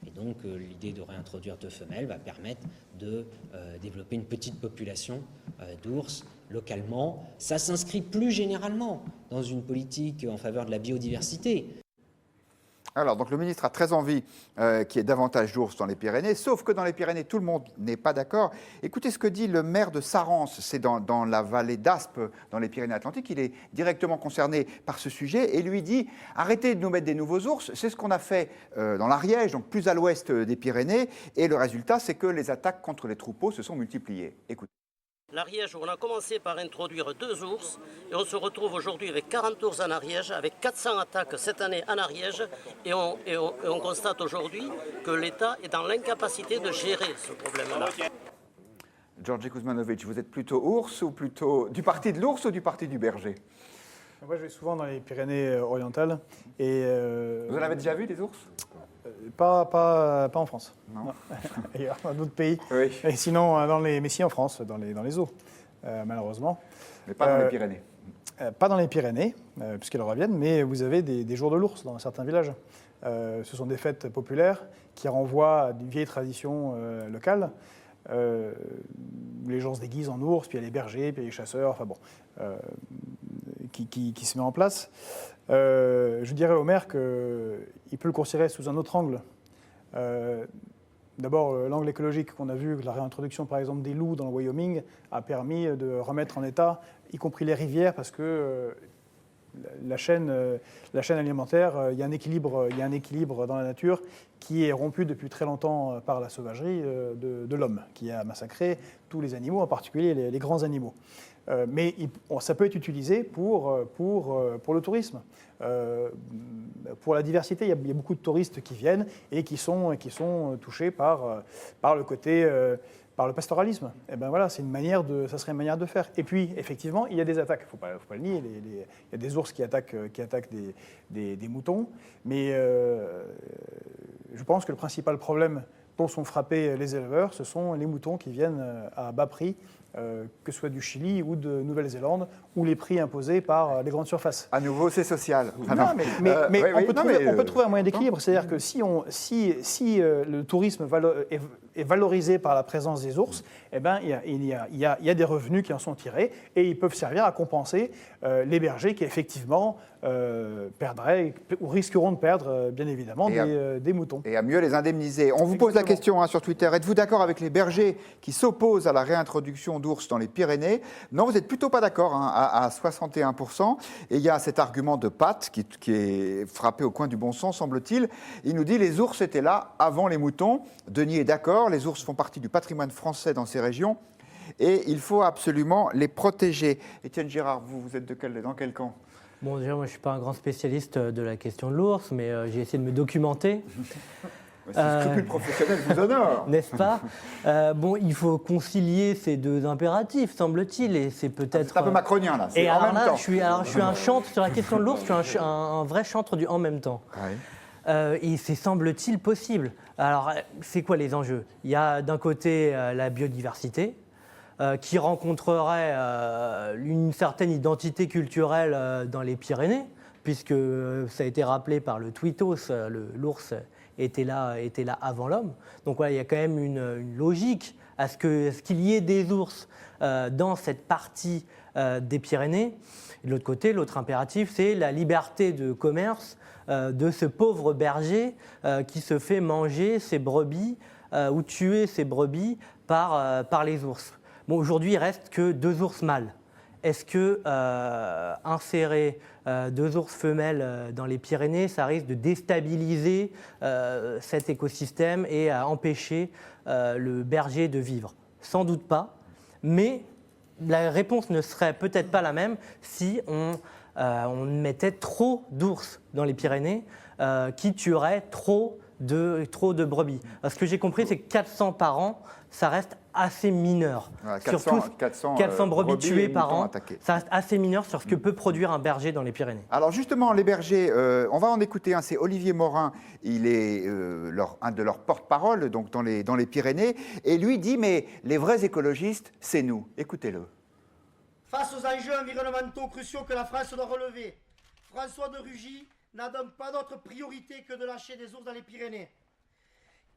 Et donc l'idée de réintroduire 2 femelles va permettre de développer une petite population d'ours localement. Ça s'inscrit plus généralement dans une politique en faveur de la biodiversité. Alors, donc le ministre a très envie qu'il y ait davantage d'ours dans les Pyrénées, sauf que dans les Pyrénées, tout le monde n'est pas d'accord. Écoutez ce que dit le maire de Sarance, c'est dans la vallée d'Aspe, dans les Pyrénées-Atlantiques. Il est directement concerné par ce sujet et lui dit « Arrêtez de nous mettre des nouveaux ours ». C'est ce qu'on a fait dans l'Ariège, donc plus à l'ouest des Pyrénées. Et le résultat, c'est que les attaques contre les troupeaux se sont multipliées. Écoutez. L'Ariège, on a commencé par introduire 2 ours et on se retrouve aujourd'hui avec 40 ours en Ariège, avec 400 attaques cette année en Ariège et on constate aujourd'hui que l'État est dans l'incapacité de gérer ce problème-là. Georgi Kuzmanovic, vous êtes plutôt ours ou plutôt du parti de l'ours ou du parti du berger? Moi, je vais souvent dans les Pyrénées-Orientales. Vous en avez déjà vu des ours? Pas en France. Non. Ailleurs, dans d'autres pays. Oui. Et sinon, mais si en France, dans les eaux, malheureusement. Mais pas dans les Pyrénées. Pas dans les Pyrénées, puisqu'elles reviennent, mais vous avez des jours de l'ours dans certains villages. Ce sont des fêtes populaires qui renvoient à une vieille tradition locale. Les gens se déguisent en ours, puis il y a les bergers, puis il y a les chasseurs, enfin bon, qui se met en place. Je dirais au maire qu'il peut le considérer sous un autre angle. D'abord, l'angle écologique qu'on a vu, la réintroduction par exemple des loups dans le Wyoming a permis de remettre en état, y compris les rivières, parce que la chaîne alimentaire, il y a un équilibre dans la nature qui est rompu depuis très longtemps par la sauvagerie de l'homme, qui a massacré tous les animaux, en particulier les grands animaux. Mais ça peut être utilisé pour le tourisme. Pour la diversité, il y a beaucoup de touristes qui viennent et qui sont touchés par le côté, par le pastoralisme. Et ben voilà, ça serait une manière de faire. Et puis, effectivement, il y a des attaques. Il ne faut pas le nier. Il y a des ours qui attaquent des moutons. Mais je pense que le principal problème dont sont frappés les éleveurs, ce sont les moutons qui viennent à bas prix, que ce soit du Chili ou de Nouvelle-Zélande, ou les prix imposés par les grandes surfaces. À nouveau, c'est social. Mais on peut trouver un moyen d'équilibre. C'est-à-dire que si le tourisme est valorisé par la présence des ours, eh ben, il y a des revenus qui en sont tirés et ils peuvent servir à compenser les bergers qui, effectivement, perdraient ou risqueront de perdre, bien évidemment, des moutons. Et à mieux les indemniser. On vous pose la question sur Twitter. Êtes-vous d'accord avec les bergers qui s'opposent à la réintroduction d'ours dans les Pyrénées? Non, vous n'êtes plutôt pas d'accord, à 61%. Et il y a cet argument de Pat qui est frappé au coin du bon sens, semble-t-il. Il nous dit les ours étaient là avant les moutons. Denis est d'accord, les ours font partie du patrimoine français dans ces régions et il faut absolument les protéger. Étienne Girard, vous êtes dans quel camp? Bon, déjà, moi, je ne suis pas un grand spécialiste de la question de l'ours, mais j'ai essayé de me documenter. Ce scrupule professionnel vous honore. N'est-ce pas? Bon, il faut concilier ces 2 impératifs, semble-t-il, et c'est peut-être... C'est un peu macronien, là. Et alors là, je suis un chantre sur la question de l'ours, je suis un vrai chantre du « en même temps ». Et c'est, semble-t-il, possible. Alors, c'est quoi les enjeux? Il y a d'un côté la biodiversité, qui rencontrerait une certaine identité culturelle dans les Pyrénées, puisque ça a été rappelé par le tweetos, l'ours était là avant l'homme. Donc voilà, il y a quand même une logique à ce qu'il y ait des ours dans cette partie des Pyrénées. Et de l'autre côté, l'autre impératif, c'est la liberté de commerce de ce pauvre berger qui se fait manger ses brebis ou tuer ses brebis par les ours. Bon, aujourd'hui, il ne reste que 2 ours mâles. Est-ce que insérer 2 ours femelles dans les Pyrénées, ça risque de déstabiliser cet écosystème et à empêcher le berger de vivre? Sans doute pas, mais la réponse ne serait peut-être pas la même si on mettait trop d'ours dans les Pyrénées qui tueraient trop de brebis. Ce que j'ai compris, c'est que 400 par an, ça reste assez mineur. 400 brebis tuées par an, ça reste assez mineur sur ce que peut produire un berger dans les Pyrénées. Alors justement, les bergers, on va en écouter un, c'est Olivier Morin, il est un de leurs porte-parole donc dans les Pyrénées, et lui dit, mais les vrais écologistes, c'est nous. Écoutez-le. Face aux enjeux environnementaux cruciaux que la France doit relever, François de Rugy n'a donc pas d'autre priorité que de lâcher des ours dans les Pyrénées.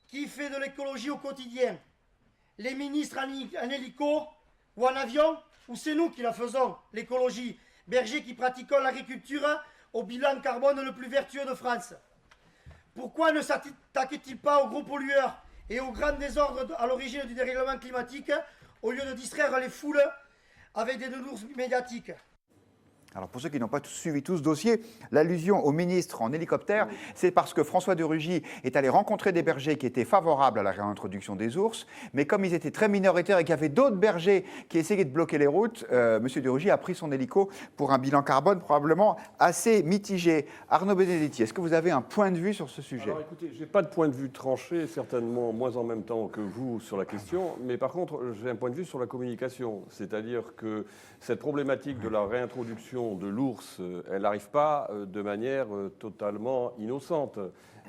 Qui fait de l'écologie au quotidien? Les ministres en hélico ou en avion? Ou c'est nous qui la faisons, l'écologie? Bergers qui pratiquons l'agriculture au bilan carbone le plus vertueux de France. Pourquoi ne s'attaque-t-il pas aux gros pollueurs et aux grands désordres à l'origine du dérèglement climatique au lieu de distraire les foules avec des nounours médiatiques? Alors pour ceux qui n'ont pas suivi tout ce dossier, l'allusion au ministre en hélicoptère, c'est parce que François de Rugy est allé rencontrer des bergers qui étaient favorables à la réintroduction des ours, mais comme ils étaient très minoritaires et qu'il y avait d'autres bergers qui essayaient de bloquer les routes, M. de Rugy a pris son hélico pour un bilan carbone probablement assez mitigé. Arnaud Benedetti, est-ce que vous avez un point de vue sur ce sujet? Alors écoutez, je n'ai pas de point de vue tranché, certainement moins en même temps que vous sur la question, mais par contre j'ai un point de vue sur la communication, c'est-à-dire que cette problématique de la réintroduction de l'ours, elle n'arrive pas de manière totalement innocente.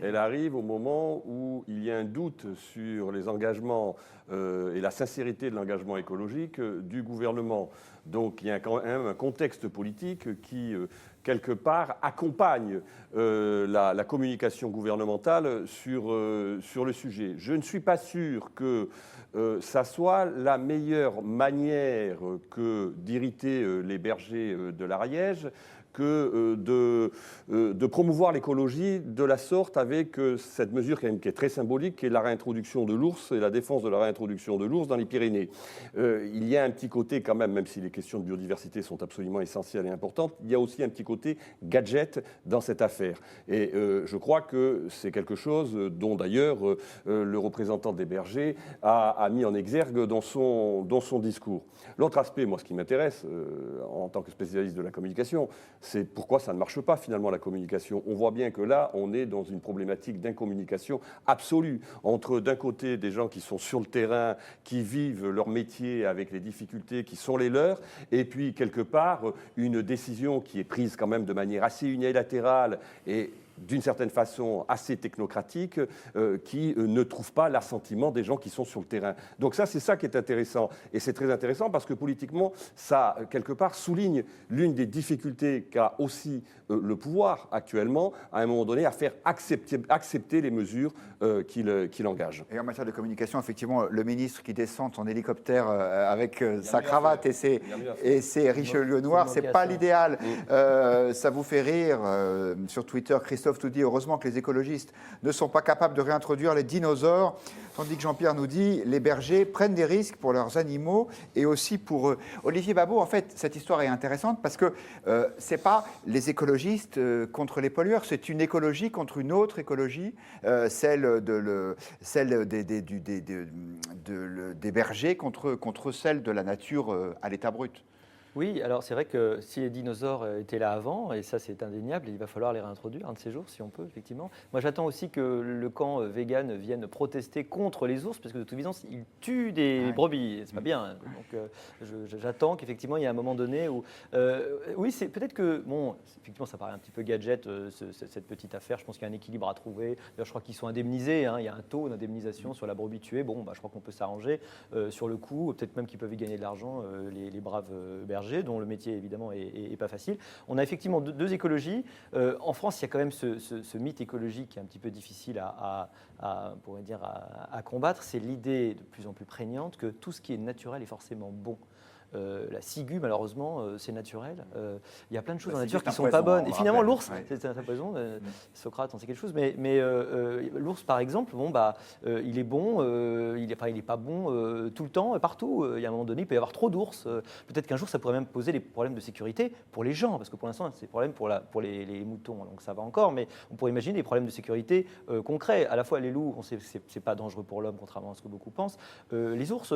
Elle arrive au moment où il y a un doute sur les engagements et la sincérité de l'engagement écologique du gouvernement. Donc il y a quand même un contexte politique qui, quelque part, accompagne la communication gouvernementale sur le sujet. Je ne suis pas sûr que ça soit la meilleure manière que d'irriter les bergers de l'Ariège que de promouvoir l'écologie de la sorte avec cette mesure qui est très symbolique, qui est la réintroduction de l'ours et la défense de la réintroduction de l'ours dans les Pyrénées. Il y a un petit côté quand même si les questions de biodiversité sont absolument essentielles et importantes, il y a aussi un petit côté gadget dans cette affaire. Et je crois que c'est quelque chose dont d'ailleurs le représentant des bergers a mis en exergue dans son discours. L'autre aspect, moi, ce qui m'intéresse en tant que spécialiste de la communication, c'est pourquoi ça ne marche pas finalement la communication. On voit bien que là, on est dans une problématique d'incommunication absolue entre d'un côté des gens qui sont sur le terrain, qui vivent leur métier avec les difficultés qui sont les leurs, et puis quelque part une décision qui est prise quand même de manière assez unilatérale et d'une certaine façon assez technocratique, qui ne trouve pas l'assentiment des gens qui sont sur le terrain. Donc ça, c'est ça qui est intéressant. Et c'est très intéressant parce que politiquement, ça, quelque part, souligne l'une des difficultés qu'a aussi le pouvoir actuellement, à un moment donné, à faire accepter les mesures qu'il engage. Et en matière de communication, effectivement, le ministre qui descend en hélicoptère avec sa cravate et ses Richelieu noirs, c'est pas l'idéal. Ça vous fait rire sur Twitter, Christophe Toudy, heureusement que les écologistes ne sont pas capables de réintroduire les dinosaures, tandis que Jean-Pierre nous dit les bergers prennent des risques pour leurs animaux et aussi pour eux. Olivier Babot, en fait, cette histoire est intéressante parce que c'est pas les écologistes contre les pollueurs, c'est une écologie contre une autre écologie, celle des bergers contre celle de la nature à l'état brut. Oui, alors c'est vrai que si les dinosaures étaient là avant, et ça c'est indéniable, il va falloir les réintroduire un de ces jours, si on peut, effectivement. Moi j'attends aussi que le camp vegan vienne protester contre les ours, parce que de toute évidence, ils tuent des brebis, c'est pas bien. Donc j'attends qu'effectivement, il y a un moment donné où... oui, c'est peut-être que... Bon, effectivement, ça paraît un petit peu gadget, cette petite affaire. Je pense qu'il y a un équilibre à trouver. D'ailleurs, je crois qu'ils sont indemnisés, hein. Il y a un taux d'indemnisation sur la brebis tuée. Bon, je crois qu'on peut s'arranger sur le coup. Peut-être même qu'ils peuvent y gagner de l'argent, les braves bergers, dont le métier évidemment est pas facile. On a effectivement deux écologies. En France, il y a quand même ce mythe écologique qui est un petit peu difficile à combattre. C'est l'idée de plus en plus prégnante que tout ce qui est naturel est forcément bon. La ciguë, malheureusement, c'est naturel. Il y a plein de choses en nature qui ne sont pas bonnes. Et finalement, l'ours, c'est un poison. Socrate en sait quelque chose. Mais l'ours, par exemple, il est bon, il n'est pas bon tout le temps, partout. Il y a un moment donné, il peut y avoir trop d'ours. Peut-être qu'un jour, ça pourrait même poser des problèmes de sécurité pour les gens, parce que pour l'instant, c'est des problèmes pour les moutons, donc ça va encore. Mais on pourrait imaginer des problèmes de sécurité concrets. À la fois, les loups, on sait que c'est pas dangereux pour l'homme, contrairement à ce que beaucoup pensent. Les ours,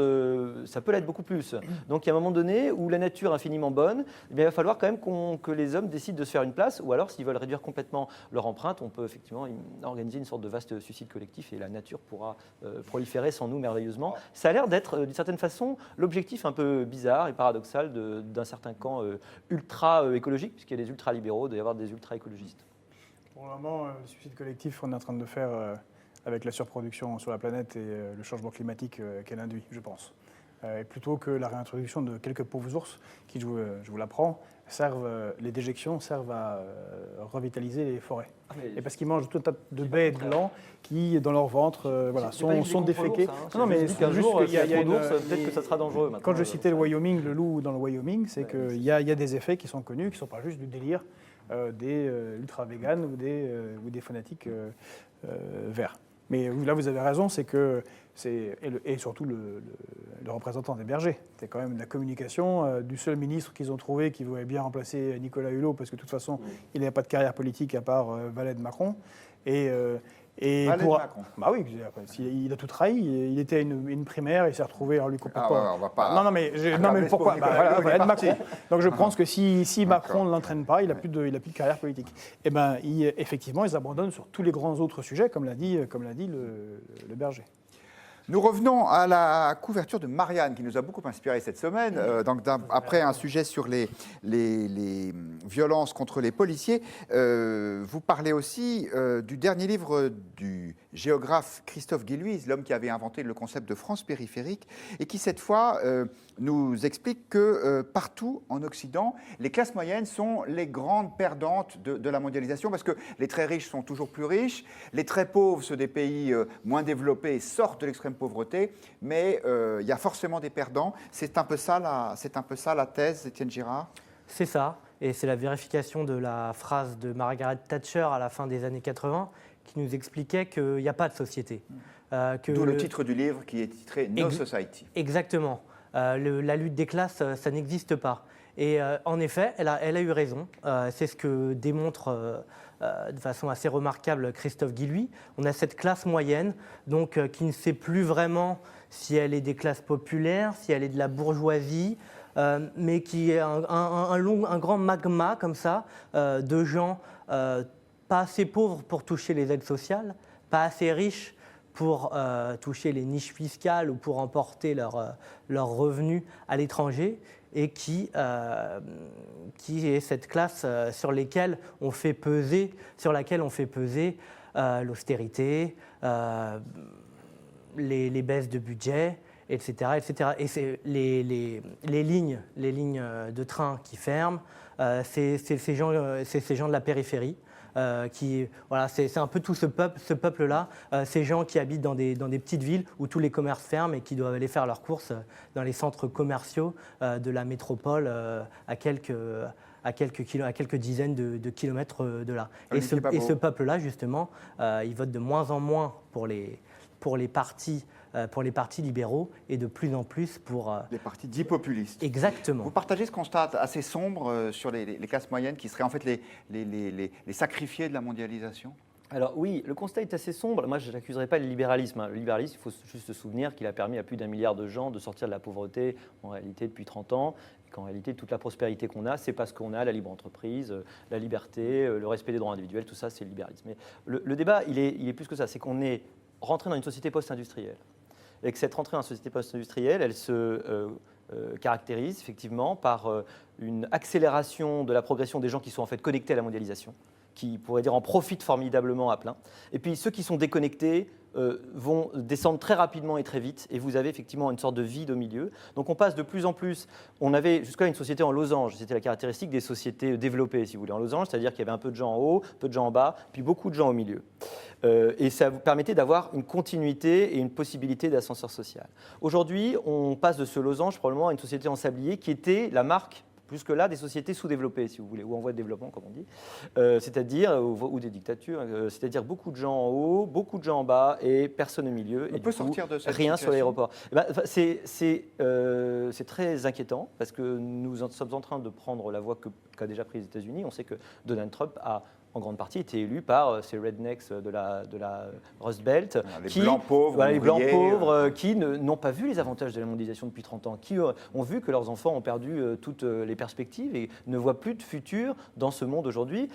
ça peut l'être beaucoup plus. Donc, il y a un moment donné où la nature est infiniment bonne, eh bien, il va falloir quand même que les hommes décident de se faire une place, ou alors s'ils veulent réduire complètement leur empreinte, on peut effectivement organiser une sorte de vaste suicide collectif et la nature pourra proliférer sans nous merveilleusement. Ça a l'air d'être d'une certaine façon l'objectif un peu bizarre et paradoxal d'un certain camp ultra-écologique, puisqu'il y a des ultra-libéraux, il doit y avoir des ultra-écologistes. Pour le moment, le suicide collectif, on est en train de le faire avec la surproduction sur la planète et le changement climatique qu'elle induit, je pense. plutôt que la réintroduction de quelques pauvres ours qui, je vous l'apprends, les déjections servent à revitaliser les forêts. Et parce qu'ils mangent tout un tas de baies et de glands qui, dans leur ventre, sont déféqués. Non, mais c'est qu'un juste jour, qu'il y a s'il y a une- trop d'ours, peut-être que ça sera dangereux. Maintenant. Quand je citais le Wyoming, le loup dans le Wyoming, c'est qu'il y a des effets qui sont connus, qui ne sont pas juste du délire des ultra-véganes ou des fanatiques verts. Mais là, vous avez raison, c'est que et surtout le représentant des bergers. C'est quand même la communication du seul ministre qu'ils ont trouvé qui voulait bien remplacer Nicolas Hulot, parce que de toute façon, il n'avait pas de carrière politique à part valet de Macron. Valet de Macron. Bah oui, il a tout trahi. Il était à une primaire, il s'est retrouvé lui complètement. Ah ouais, on va pas. Non, mais pourquoi valet de Macron. Donc je pense que si Macron ne l'entraîne pas, il n'a plus de carrière politique. Et ben, effectivement, ils abandonnent sur tous les grands autres sujets, comme l'a dit le berger. Nous revenons à la couverture de Marianne, qui nous a beaucoup inspiré cette semaine. Après un sujet sur les violences contre les policiers, vous parlez aussi du dernier livre du géographe Christophe Guilluy, l'homme qui avait inventé le concept de France périphérique, et qui cette fois nous explique que partout en Occident, les classes moyennes sont les grandes perdantes de la mondialisation, parce que les très riches sont toujours plus riches, les très pauvres, ceux des pays moins développés, sortent de l'extrême pauvreté, mais il y a forcément des perdants. C'est un peu ça la thèse, Étienne Girard? C'est ça, et c'est la vérification de la phrase de Margaret Thatcher à la fin des années 80 qui nous expliquait qu'il n'y a pas de société. D'où le titre du livre qui est titré « No Society ». Exactement. La lutte des classes, ça n'existe pas. Et en effet, elle a eu raison. C'est ce que démontre de façon assez remarquable Christophe Guilluy. On a cette classe moyenne donc, qui ne sait plus vraiment si elle est des classes populaires, si elle est de la bourgeoisie, mais qui est un grand magma comme ça de gens pas assez pauvres pour toucher les aides sociales, pas assez riches pour toucher les niches fiscales ou pour emporter leurs revenus à l'étranger, et qui est cette classe sur laquelle on fait peser l'austérité, les baisses de budget, etc. etc. Et c'est les lignes de train qui ferment, c'est ces gens de la périphérie. C'est un peu tout ce peuple-là, ces gens qui habitent dans des petites villes où tous les commerces ferment et qui doivent aller faire leurs courses dans les centres commerciaux de la métropole à quelques dizaines de kilomètres de là. Et ce peuple-là, justement, il vote de moins en moins pour les partis libéraux et de plus en plus pour... les partis dits populistes. Exactement. Vous partagez ce constat assez sombre sur les classes moyennes qui seraient en fait les sacrifiés de la mondialisation? Alors oui, le constat est assez sombre. Moi, je n'accuserai pas le libéralisme. Le libéralisme, il faut juste se souvenir qu'il a permis à plus d'1 milliard de gens de sortir de la pauvreté, en réalité, depuis 30 ans. Et qu'en réalité, toute la prospérité qu'on a, c'est parce qu'on a la libre entreprise, la liberté, le respect des droits individuels, tout ça, c'est le libéralisme. Mais le débat, il est plus que ça. C'est qu'on est rentré dans une société post-industrielle. Et que cette rentrée dans la société post-industrielle, elle se caractérise effectivement par une accélération de la progression des gens qui sont en fait connectés à la mondialisation, qui, pourrait dire, en profitent formidablement à plein. Et puis ceux qui sont déconnectés vont descendre très rapidement et très vite, et vous avez effectivement une sorte de vide au milieu. Donc on passe de plus en plus, on avait jusqu'à une société en losange, c'était la caractéristique des sociétés développées, si vous voulez, en losange, c'est-à-dire qu'il y avait un peu de gens en haut, peu de gens en bas, puis beaucoup de gens au milieu. Et ça vous permettait d'avoir une continuité et une possibilité d'ascenseur social. Aujourd'hui, on passe de ce losange probablement à une société en sablier qui était la marque jusque-là des sociétés sous-développées, si vous voulez, ou en voie de développement, comme on dit, c'est-à-dire, ou des dictatures, c'est-à-dire beaucoup de gens en haut, beaucoup de gens en bas et personne au milieu. On peut sortir de cette rien situation. sur l'aéroport. C'est très inquiétant parce que nous sommes en train de prendre la voie qu'a déjà prise les États-Unis. On sait que Donald Trump a en grande partie été élu par ces rednecks de la Rust Belt, blancs pauvres, les blancs pauvres qui n'ont pas vu les avantages de la mondialisation depuis 30 ans, qui ont vu que leurs enfants ont perdu toutes les perspectives et ne voient plus de futur dans ce monde aujourd'hui.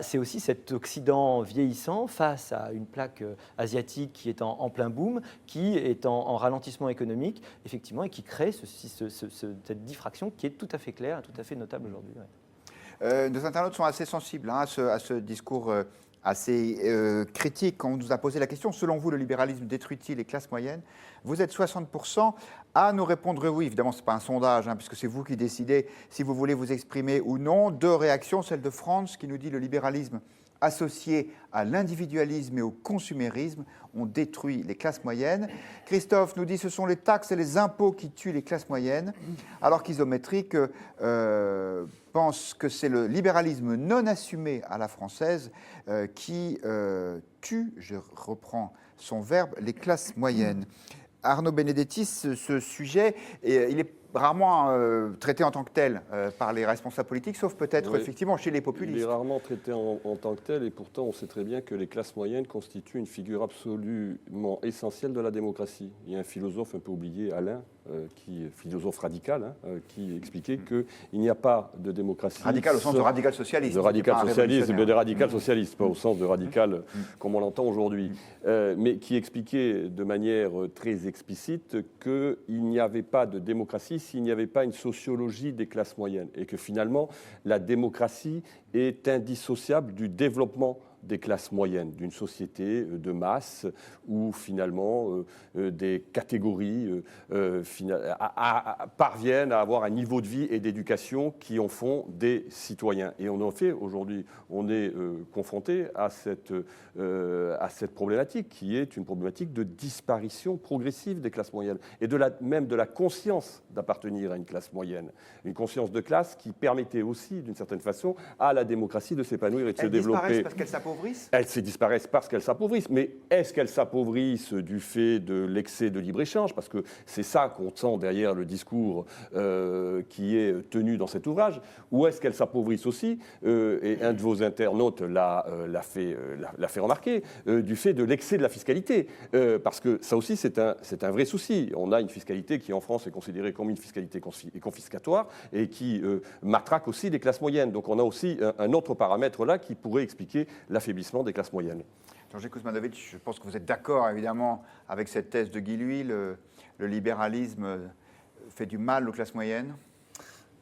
C'est aussi cet Occident vieillissant face à une plaque asiatique qui est en plein boom, qui est en ralentissement économique, effectivement, et qui crée cette diffraction qui est tout à fait claire et tout à fait notable aujourd'hui. Ouais. Nos internautes sont assez sensibles à ce discours assez critique. Quand on nous a posé la question, selon vous, le libéralisme détruit-il les classes moyennes? Vous êtes 60% À nous répondre oui, évidemment, ce n'est pas un sondage, puisque c'est vous qui décidez si vous voulez vous exprimer ou non. 2 réactions, celle de France qui nous dit le libéralisme associé à l'individualisme et au consumérisme ont détruit les classes moyennes. Christophe nous dit ce sont les taxes et les impôts qui tuent les classes moyennes, alors qu'Isométrique pense que c'est le libéralisme non assumé à la française qui tue, je reprends son verbe, les classes moyennes. Arnaud Benedetti, ce sujet, il est rarement traité en tant que tel par les responsables politiques, sauf peut-être effectivement chez les populistes. Il est rarement traité en tant que tel, et pourtant on sait très bien que les classes moyennes constituent une figure absolument essentielle de la démocratie. Il y a un philosophe un peu oublié, Alain, philosophe radical, qui expliquait qu'il n'y a pas de démocratie... Radical au sens de radical socialiste. De radical socialiste, mais de radical socialiste, pas au sens de radical comme on l'entend aujourd'hui. Mais qui expliquait de manière très explicite qu'il n'y avait pas de démocratie s'il n'y avait pas une sociologie des classes moyennes, et que finalement la démocratie est indissociable du développement des classes moyennes, d'une société de masse où finalement des catégories parviennent à avoir un niveau de vie et d'éducation qui en font des citoyens. Et on en fait aujourd'hui, on est confronté à cette problématique qui est une problématique de disparition progressive des classes moyennes et même de la conscience d'appartenir à une classe moyenne. Une conscience de classe qui permettait aussi, d'une certaine façon, à la démocratie de s'épanouir et de se développer. Elles disparaissent parce qu'elles s'appauvrissent ? Elles se disparaissent parce qu'elles s'appauvrissent. Mais est-ce qu'elles s'appauvrissent du fait de l'excès de libre-échange ? Parce que c'est ça qu'on sent derrière le discours qui est tenu dans cet ouvrage. Ou est-ce qu'elles s'appauvrissent aussi, et un de vos internautes l'a fait remarquer, du fait de l'excès de la fiscalité. Parce que ça aussi, c'est un vrai souci. On a une fiscalité qui, en France, est considérée comme une fiscalité confiscatoire et qui matraque aussi les classes moyennes. Donc on a aussi un autre paramètre là qui pourrait expliquer l'affaiblissement des classes moyennes. Jerzy Kuzmanovic, je pense que vous êtes d'accord évidemment avec cette thèse de Guy Louis, le libéralisme fait du mal aux classes moyennes.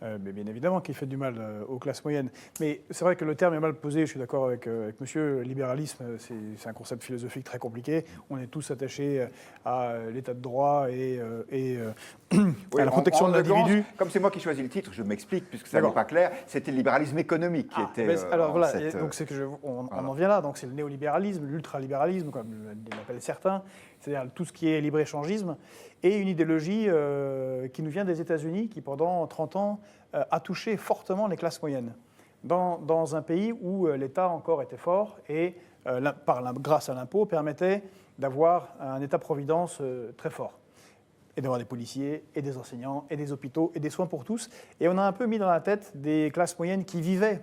Mais bien évidemment qu'il fait du mal aux classes moyennes. Mais c'est vrai que le terme est mal posé, je suis d'accord avec monsieur. Libéralisme, c'est un concept philosophique très compliqué. On est tous attachés à l'état de droit et à la protection de l'individu. Comme c'est moi qui choisis le titre, je m'explique, puisque ça n'est pas clair, c'était le libéralisme économique qui était... alors voilà, donc on en vient là, donc c'est le néolibéralisme, l'ultralibéralisme, comme l'appellent certains, c'est-à-dire tout ce qui est libre-échangisme, et une idéologie qui nous vient des États-Unis, qui pendant 30 ans a touché fortement les classes moyennes, dans un pays où l'État encore était fort et, grâce à l'impôt, permettait d'avoir un État-providence très fort, et d'avoir des policiers, et des enseignants, et des hôpitaux, et des soins pour tous. Et on a un peu mis dans la tête des classes moyennes qui vivaient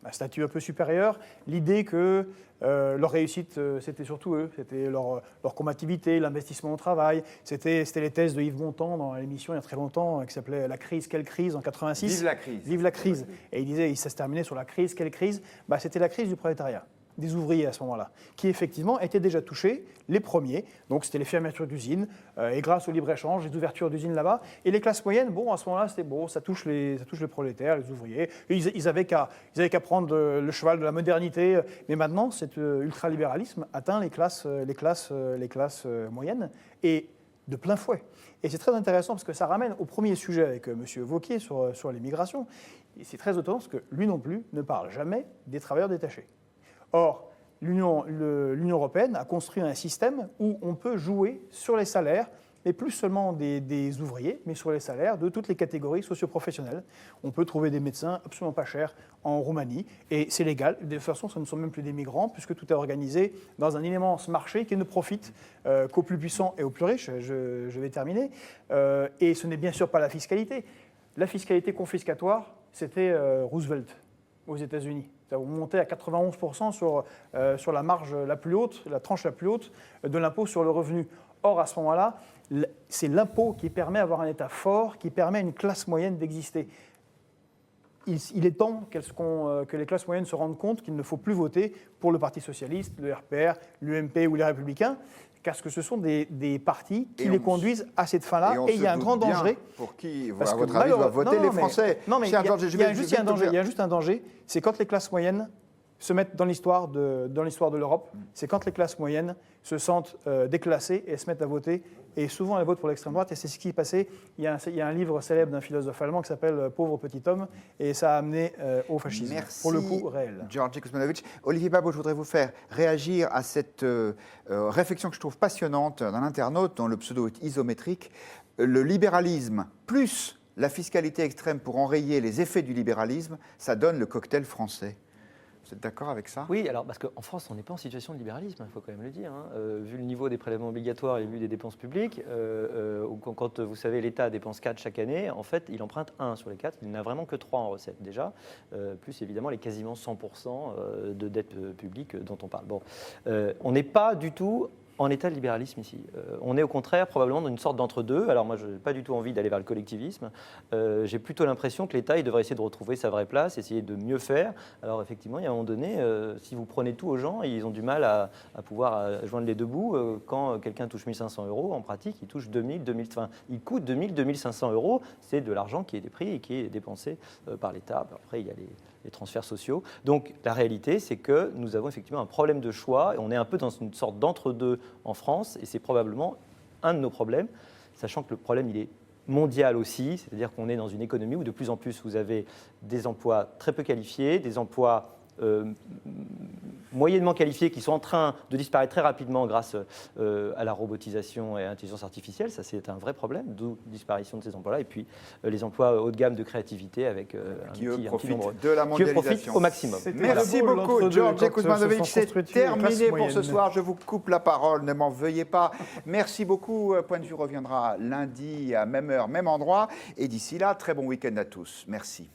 un statut un peu supérieur, l'idée que leur réussite, c'était surtout eux, c'était leur combativité, l'investissement au travail, c'était les thèses de Yves Montand dans l'émission il y a très longtemps qui s'appelait « La crise, quelle crise ?» en 86. Vive la crise. Vive la crise. Et il disait, ça se terminait sur la crise, quelle crise ? C'était la crise du prolétariat, des ouvriers à ce moment-là, qui effectivement étaient déjà touchés, les premiers, donc c'était les fermetures d'usines, et grâce au libre-échange, les ouvertures d'usines là-bas, et les classes moyennes, à ce moment-là, c'était ça touche les prolétaires, les ouvriers, et ils avaient qu'à prendre le cheval de la modernité, mais maintenant, cet ultralibéralisme atteint les classes moyennes, et de plein fouet. Et c'est très intéressant parce que ça ramène au premier sujet avec M. Wauquiez sur l'immigration, et c'est très étonnant parce que lui non plus ne parle jamais des travailleurs détachés. Or, l'Union européenne a construit un système où on peut jouer sur les salaires, mais plus seulement des ouvriers, mais sur les salaires de toutes les catégories socio-professionnelles. On peut trouver des médecins absolument pas chers en Roumanie, et c'est légal. De toute façon, ce ne sont même plus des migrants, puisque tout est organisé dans un immense marché qui ne profite qu'aux plus puissants et aux plus riches. Je vais terminer. Et ce n'est bien sûr pas la fiscalité. La fiscalité confiscatoire, c'était Roosevelt aux États-Unis. On montait à 91% sur la marge la plus haute, la tranche la plus haute de l'impôt sur le revenu. Or, à ce moment-là, c'est l'impôt qui permet d'avoir un État fort, qui permet à une classe moyenne d'exister. Il est temps que les classes moyennes se rendent compte qu'il ne faut plus voter pour le Parti socialiste, le RPR, l'UMP ou les Républicains, parce que ce sont des partis qui les conduisent à cette fin-là. Et il y a un grand danger. Pour qui, à votre avis, doivent voter les Français ? Non, mais il y a juste un danger. C'est quand les classes moyennes se mettent dans l'histoire de l'Europe, c'est quand les classes moyennes se sentent déclassées et se mettent à voter et souvent elles votent pour l'extrême droite, et c'est ce qui est passé. Il y a un livre célèbre d'un philosophe allemand qui s'appelle « Pauvre petit homme », et ça a amené au fascisme, Merci, pour le coup réel. Georgi Kuzmanovic. Olivier Babot, je voudrais vous faire réagir à cette réflexion que je trouve passionnante d'un internaute dont le pseudo est isométrique. Le libéralisme plus la fiscalité extrême pour enrayer les effets du libéralisme, ça donne le cocktail français. Vous êtes d'accord avec ça? Oui, alors parce qu'en France, on n'est pas en situation de libéralisme, il faut quand même le dire. Vu le niveau des prélèvements obligatoires et vu des dépenses publiques, quand vous savez l'État dépense 4 chaque année, en fait, il emprunte 1 sur les 4, il n'a vraiment que 3 en recettes déjà, plus évidemment les quasiment 100% de dette publique dont on parle. Bon, on n'est pas du tout en état de libéralisme ici. On est au contraire probablement dans une sorte d'entre-deux. Alors moi, je n'ai pas du tout envie d'aller vers le collectivisme. J'ai plutôt l'impression que l'État, il devrait essayer de retrouver sa vraie place, essayer de mieux faire. Alors effectivement, il y a un moment donné, si vous prenez tout aux gens, ils ont du mal à pouvoir joindre les deux bouts. Quand quelqu'un touche 1 500 €, en pratique, il touche 2000, enfin, il coûte 2000, 2500 €. C'est de l'argent qui est pris et qui est dépensé par l'État. Après, il y a les transferts sociaux. Donc la réalité, c'est que nous avons effectivement un problème de choix et on est un peu dans une sorte d'entre-deux en France et c'est probablement un de nos problèmes, sachant que le problème, il est mondial aussi, c'est-à-dire qu'on est dans une économie où de plus en plus vous avez des emplois très peu qualifiés, des emplois moyennement qualifiés qui sont en train de disparaître très rapidement grâce à la robotisation et à l'intelligence artificielle. Ça, c'est un vrai problème, d'où la disparition de ces emplois-là. Et puis, les emplois haut de gamme de créativité avec un petit nombre. De la mondialisation. Qui profitent au maximum. Merci beaucoup, Georgi Kuzmanovic. C'est terminé pour ce soir. Je vous coupe la parole, ne m'en veuillez pas. Merci beaucoup. Point de vue reviendra lundi à même heure, même endroit. Et d'ici là, très bon week-end à tous. Merci.